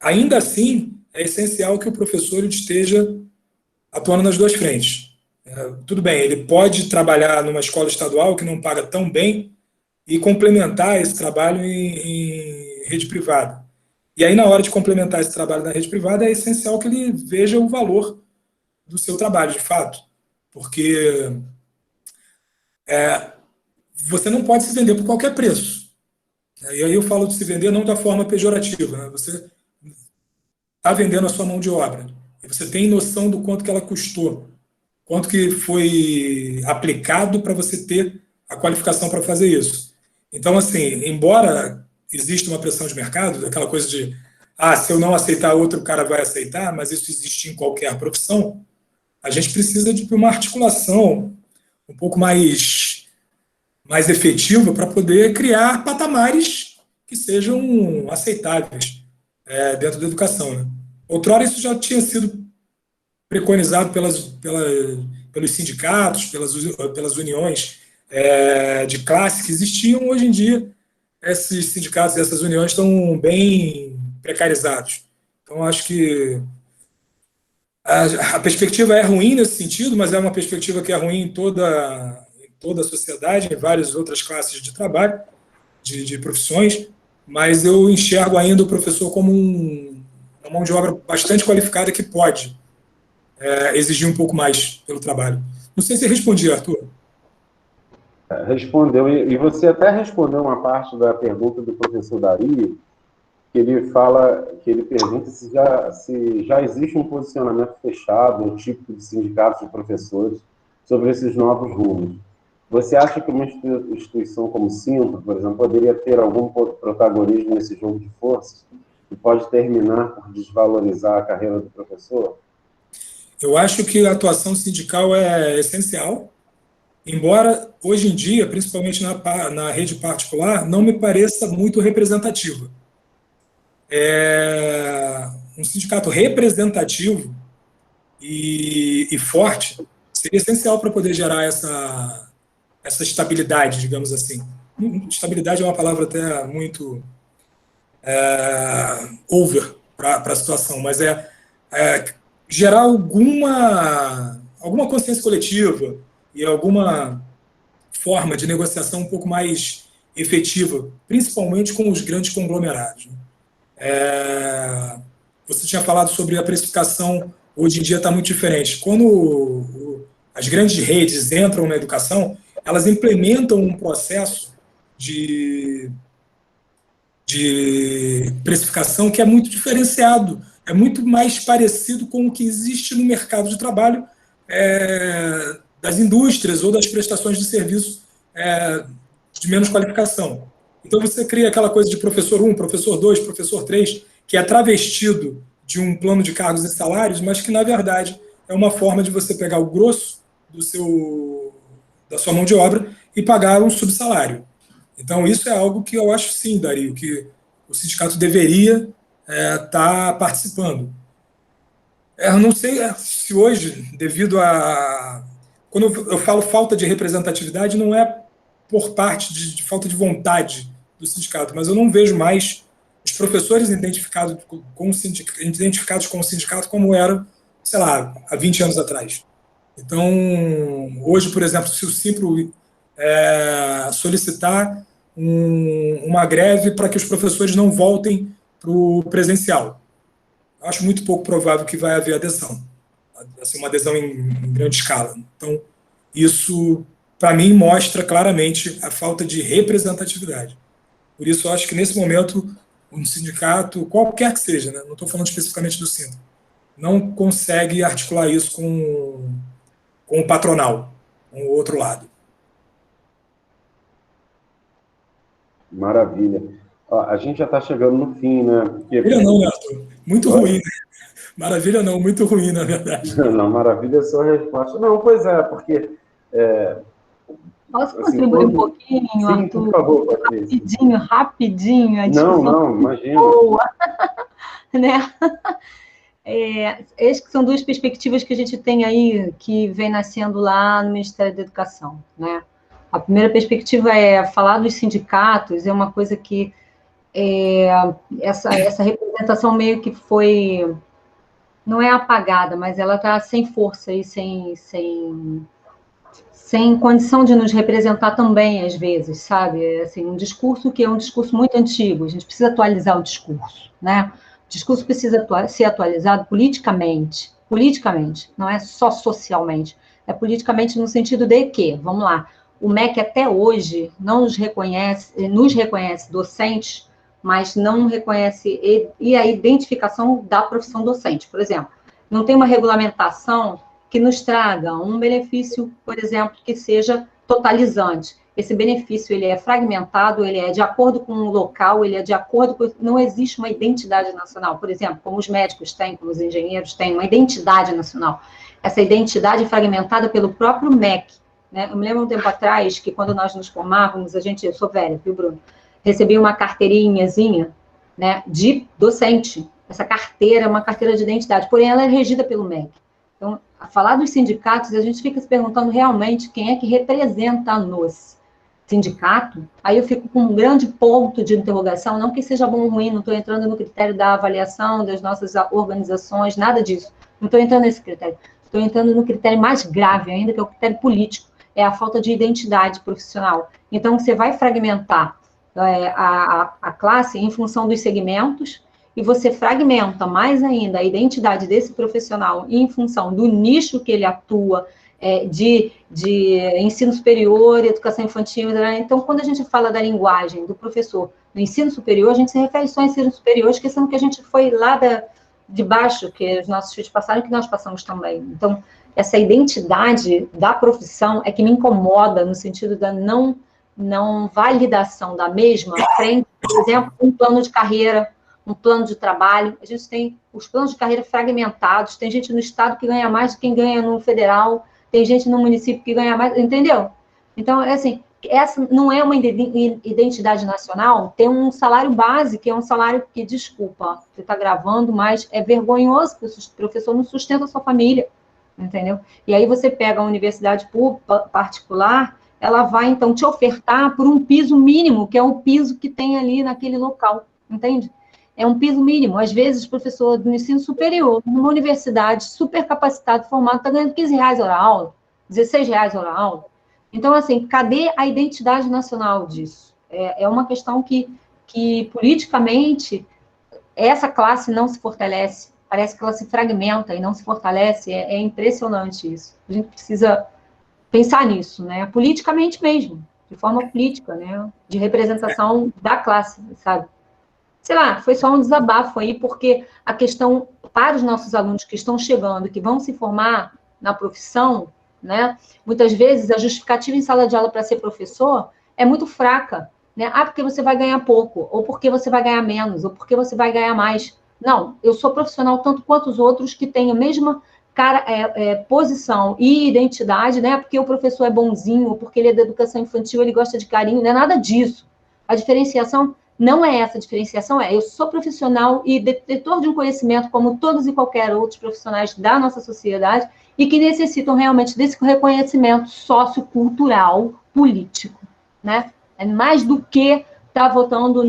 Ainda assim, é essencial que o professor esteja atuando nas duas frentes. Tudo bem, ele pode trabalhar numa escola estadual que não paga tão bem e complementar esse trabalho em rede privada. E aí, na hora de complementar esse trabalho na rede privada, é essencial que ele veja o valor do seu trabalho, de fato. Porque você não pode se vender por qualquer preço. E aí eu falo de se vender não da forma pejorativa, né? Você está vendendo a sua mão de obra. E você tem noção do quanto que ela custou, quanto que foi aplicado para você ter a qualificação para fazer isso. Então, assim, embora exista uma pressão de mercado, aquela coisa de se eu não aceitar outro cara vai aceitar, mas isso existe em qualquer profissão, a gente precisa de uma articulação um pouco mais efetiva para poder criar patamares que sejam aceitáveis dentro da educação, né? Outrora isso já tinha sido preconizado pelos sindicatos, pelas uniões de classe que existiam. Hoje em dia, esses sindicatos e essas uniões estão bem precarizados. Então, acho que a perspectiva é ruim nesse sentido, mas é uma perspectiva que é ruim em toda a sociedade, em várias outras classes de trabalho, de profissões, mas eu enxergo ainda o professor como uma mão de obra bastante qualificada que pode exigir um pouco mais pelo trabalho. Não sei se respondi, Arthur. Respondeu, e você até respondeu uma parte da pergunta do professor Dario, que ele pergunta se já existe um posicionamento fechado, um típico de sindicatos de professores sobre esses novos rumos. Você acha que uma instituição como o Simpro, por exemplo, poderia ter algum protagonismo nesse jogo de forças que pode terminar por desvalorizar a carreira do professor? Eu acho que a atuação sindical é essencial, embora hoje em dia, principalmente na rede particular, não me pareça muito representativa. Um sindicato representativo e forte seria essencial para poder gerar essa estabilidade, digamos assim. Estabilidade é uma palavra até muito over para a situação, mas gerar alguma consciência coletiva e alguma forma de negociação um pouco mais efetiva, principalmente com os grandes conglomerados. Você tinha falado sobre a precificação, hoje em dia está muito diferente. Quando as grandes redes entram na educação, elas implementam um processo de precificação que é muito diferenciado, é muito mais parecido com o que existe no mercado de trabalho das indústrias ou das prestações de serviço de menos qualificação. Então, você cria aquela coisa de professor 1, professor 2, professor 3, que é travestido de um plano de cargos e salários, mas que, na verdade, é uma forma de você pegar o grosso da sua mão de obra e pagar um subsalário. Então, isso é algo que eu acho, sim, Dario, que o sindicato deveria estar participando. Eu não sei se hoje, devido a... Quando eu falo falta de representatividade, não é por parte de falta de vontade do sindicato, mas eu não vejo mais os professores identificados com o sindicato como eram, sei lá, há 20 anos atrás. Então, hoje, por exemplo, se o Simpro solicitar uma greve para que os professores não voltem para o presencial, eu acho muito pouco provável que vai haver adesão, assim, uma adesão em grande escala. Então, isso, para mim, mostra claramente a falta de representatividade. Por isso, eu acho que, nesse momento, um sindicato, qualquer que seja, né, não estou falando especificamente do Simpro, não consegue articular isso com o patronal, com o outro lado. Maravilha. A gente já está chegando no fim, né? Maravilha não, Neto. Muito ruim, né? Maravilha não, muito ruim, na verdade. Não, maravilha é a sua resposta. Não, pois é, porque... Posso contribuir um pouquinho, sim, Arthur? Por favor, Patrícia. Rapidinho. A discussão não, imagina. Boa. Né? Essas são duas perspectivas que a gente tem aí, que vem nascendo lá no Ministério da Educação, né? A primeira perspectiva é falar dos sindicatos, é uma coisa que essa representação meio que foi, não é apagada, mas ela está sem força e sem condição de nos representar também, às vezes, sabe? Assim, um discurso que é um discurso muito antigo, a gente precisa atualizar o discurso, né? O discurso precisa ser atualizado politicamente, não é só socialmente, é politicamente no sentido de que, vamos lá, o MEC até hoje não nos reconhece docentes, mas não reconhece e a identificação da profissão docente. Por exemplo, não tem uma regulamentação que nos traga um benefício, por exemplo, que seja totalizante. Esse benefício, ele é fragmentado, ele é de acordo com o local, ele é de acordo com... Não existe uma identidade nacional. Por exemplo, como os médicos têm, como os engenheiros têm, uma identidade nacional. Essa identidade é fragmentada pelo próprio MEC. Né? Eu me lembro um tempo atrás que, quando nós nos formávamos, eu sou velha, viu, Bruno? Recebi uma carteirinhazinha, né, de docente. Essa carteira é uma carteira de identidade, porém ela é regida pelo MEC. Então, a falar dos sindicatos, a gente fica se perguntando realmente quem é que representa-nos. Sindicato? Aí eu fico com um grande ponto de interrogação, não que seja bom ou ruim, não estou entrando no critério da avaliação das nossas organizações, nada disso. Não estou entrando nesse critério. Estou entrando no critério mais grave ainda, que é o critério político. É a falta de identidade profissional. Então, você vai fragmentar a classe em função dos segmentos, e você fragmenta mais ainda a identidade desse profissional em função do nicho que ele atua, de ensino superior, educação infantil. Então, quando a gente fala da linguagem do professor no ensino superior, a gente se refere só ao ensino superior, esquecendo que a gente foi lá de baixo, que os nossos filhos passaram, que nós passamos também. Então, essa identidade da profissão é que me incomoda no sentido da não validação da mesma frente, por exemplo, um plano de carreira, um plano de trabalho. A gente tem os planos de carreira fragmentados, tem gente no estado que ganha mais do que quem ganha no federal, tem gente no município que ganha mais, entendeu? Então, assim, essa não é uma identidade nacional, tem um salário base, que é um salário que, desculpa, você está gravando, mas é vergonhoso que o professor não sustenta a sua família, entendeu? E aí você pega a universidade particular, ela vai, então, te ofertar por um piso mínimo, que é o piso que tem ali naquele local, entende? É um piso mínimo. Às vezes, o professor do ensino superior, numa universidade super capacitado, formado, está ganhando R$15 a hora aula, R$16 a hora aula. Então, assim, cadê a identidade nacional disso? É uma questão que politicamente, essa classe não se fortalece, parece que ela se fragmenta e não se fortalece, é impressionante isso. A gente precisa pensar nisso, né? Politicamente mesmo, de forma política, né? De representação da classe, sabe? Sei lá, foi só um desabafo aí, porque a questão para os nossos alunos que estão chegando, que vão se formar na profissão, né? Muitas vezes a justificativa em sala de aula para ser professor é muito fraca, né? Ah, porque você vai ganhar pouco, ou porque você vai ganhar menos, ou porque você vai ganhar mais. Não, eu sou profissional tanto quanto os outros que têm a mesma posição e identidade, né? Porque o professor é bonzinho, ou porque ele é da educação infantil, ele gosta de carinho, não é nada disso. A diferenciação não é essa, a diferenciação eu sou profissional e detetor de um conhecimento como todos e qualquer outros profissionais da nossa sociedade e que necessitam realmente desse reconhecimento sociocultural, político, né? É mais do que estar votando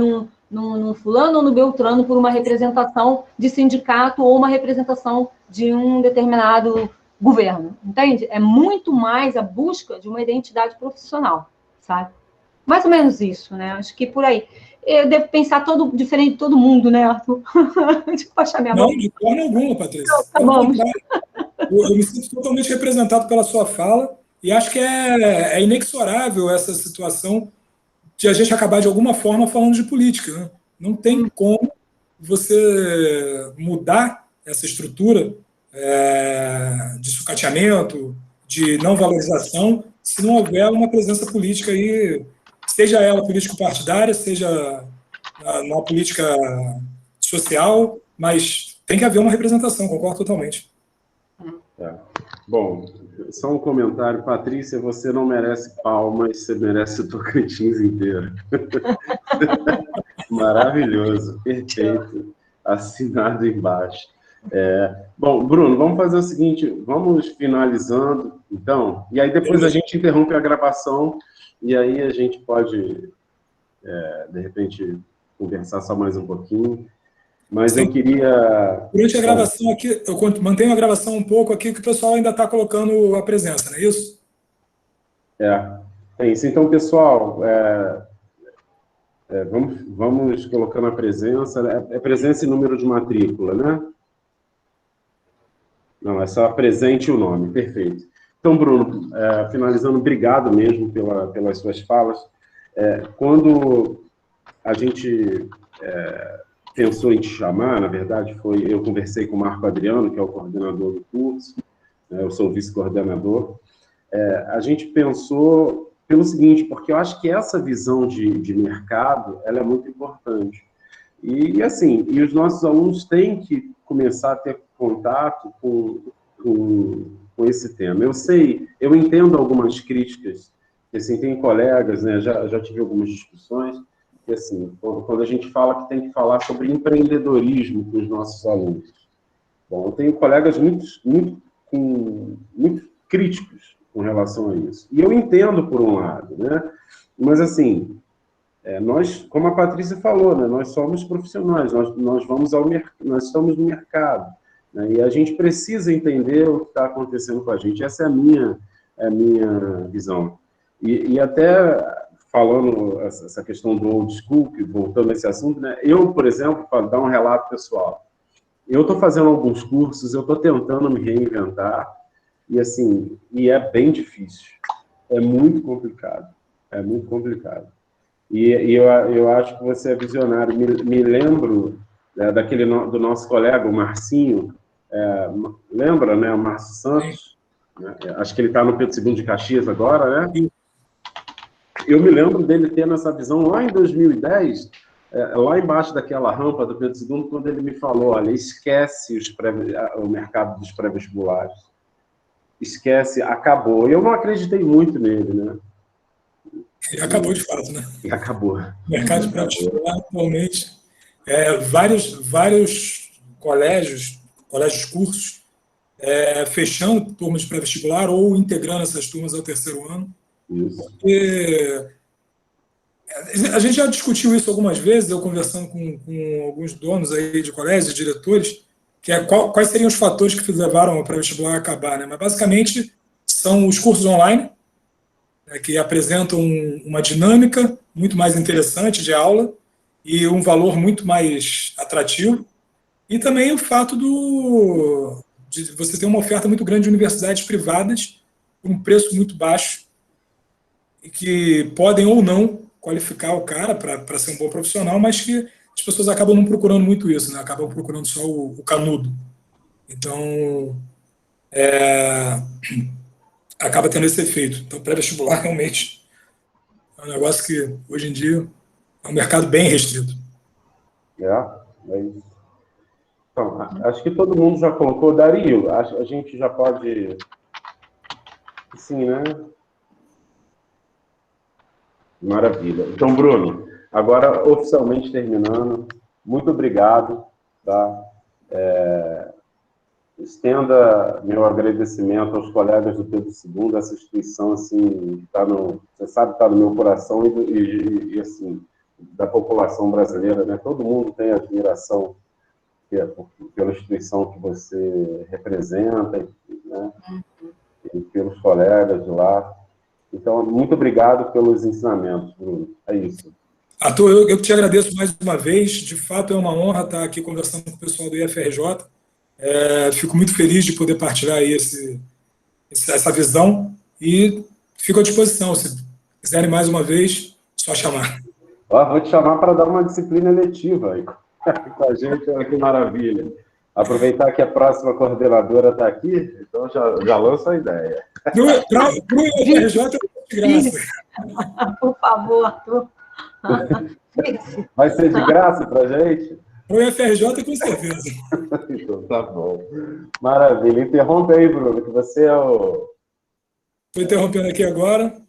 num fulano ou no Beltrano por uma representação de sindicato ou uma representação de um determinado governo, entende? É muito mais a busca de uma identidade profissional, sabe? Mais ou menos isso, né? Acho que por aí. Eu devo pensar diferente de todo mundo, né, Arthur? Deixa eu baixar minha mão. Não, de forma alguma, Patrícia. Tá bom. Eu me sinto totalmente representado pela sua fala e acho que é inexorável essa situação de a gente acabar, de alguma forma, falando de política. Né? Não tem como você mudar essa estrutura de sucateamento, de não valorização, se não houver uma presença política aí, seja ela político-partidária, seja na política social, mas tem que haver uma representação, concordo totalmente. Bom, só um comentário. Patrícia, você não merece palmas, você merece o Tocantins inteiro. Maravilhoso, perfeito, assinado embaixo. Bom, Bruno, vamos fazer o seguinte, vamos finalizando, então, e aí depois a gente interrompe a gravação, e aí a gente pode, de repente, conversar só mais um pouquinho. Mas eu queria... Durante a gravação aqui, eu mantenho a gravação um pouco aqui, que o pessoal ainda está colocando a presença, não é isso? É isso. Então, pessoal, vamos colocando a presença. É presença e número de matrícula, né? Não, é só presente o nome, perfeito. Então, Bruno, finalizando, obrigado mesmo pelas suas falas. Quando a gente... pensou em te chamar, na verdade, eu conversei com o Marco Adriano, que é o coordenador do curso, eu sou o vice-coordenador, a gente pensou pelo seguinte, porque eu acho que essa visão de mercado, ela é muito importante. E assim, os nossos alunos têm que começar a ter contato com esse tema. Eu entendo algumas críticas, assim, tem colegas, né, já tive algumas discussões, que, assim, quando a gente fala que tem que falar sobre empreendedorismo com os nossos alunos. Bom, eu tenho colegas muito críticos com relação a isso. E eu entendo por um lado, né? Mas, assim, nós, como a Patrícia falou, né, nós somos profissionais, nós estamos no mercado, né, e a gente precisa entender o que está acontecendo com a gente. Essa é a minha visão. E até... falando essa questão do old school, voltando a esse assunto, né? Eu, por exemplo, para dar um relato pessoal, eu estou fazendo alguns cursos, eu estou tentando me reinventar, e assim, é bem difícil, é muito complicado, E eu acho que você é visionário. Me lembro do nosso colega, o Marcinho, lembra, né, o Márcio Santos? Né? Acho que ele está no Pedro II de Caxias agora, né? Eu me lembro dele tendo essa visão lá em 2010, lá embaixo daquela rampa do Pedro II, quando ele me falou, olha, esquece o mercado dos pré-vestibulares. Esquece, acabou. E eu não acreditei muito nele, né? E acabou de fato, né? E acabou. O mercado de pré-vestibular, atualmente, vários colégios, cursos, fechando turmas de pré-vestibular ou integrando essas turmas ao terceiro ano. Isso. Porque a gente já discutiu isso algumas vezes, eu conversando com alguns donos aí de colégios e diretores, que quais seriam os fatores que levaram o pré-vestibular a acabar, né? Mas basicamente são os cursos online, que apresentam uma dinâmica muito mais interessante de aula e um valor muito mais atrativo. E também o fato de você ter uma oferta muito grande de universidades privadas por um preço muito baixo e que podem ou não qualificar o cara para ser um bom profissional, mas que as pessoas acabam não procurando muito isso, né? Acabam procurando só o canudo. Então, acaba tendo esse efeito. Então, pré-vestibular realmente é um negócio que, hoje em dia, é um mercado bem restrito. É isso. Então, acho que todo mundo já colocou. Dario, a gente já pode... Sim, né? Maravilha. Então, Bruno, agora oficialmente terminando, muito obrigado, tá? Estenda meu agradecimento aos colegas do Pedro II, essa instituição, assim, você sabe, está no meu coração e, assim, da população brasileira, né? Todo mundo tem admiração pela instituição que você representa, né? E pelos colegas de lá. Então, muito obrigado pelos ensinamentos, Bruno. É isso. Arthur, eu te agradeço mais uma vez. De fato, é uma honra estar aqui conversando com o pessoal do IFRJ. Fico muito feliz de poder partilhar aí essa visão e fico à disposição. Se quiserem mais uma vez, só chamar. Vou te chamar para dar uma disciplina eletiva aí com a gente. Olha que maravilha. Aproveitar que a próxima coordenadora está aqui, então já lanço a ideia. Para o IFRJ, é de graça. Por favor, Arthur. Vai ser de graça para a gente? Para o IFRJ, com certeza. Então, tá bom. Maravilha. Interrompe aí, Bruno, que você é o... Estou interrompendo aqui agora.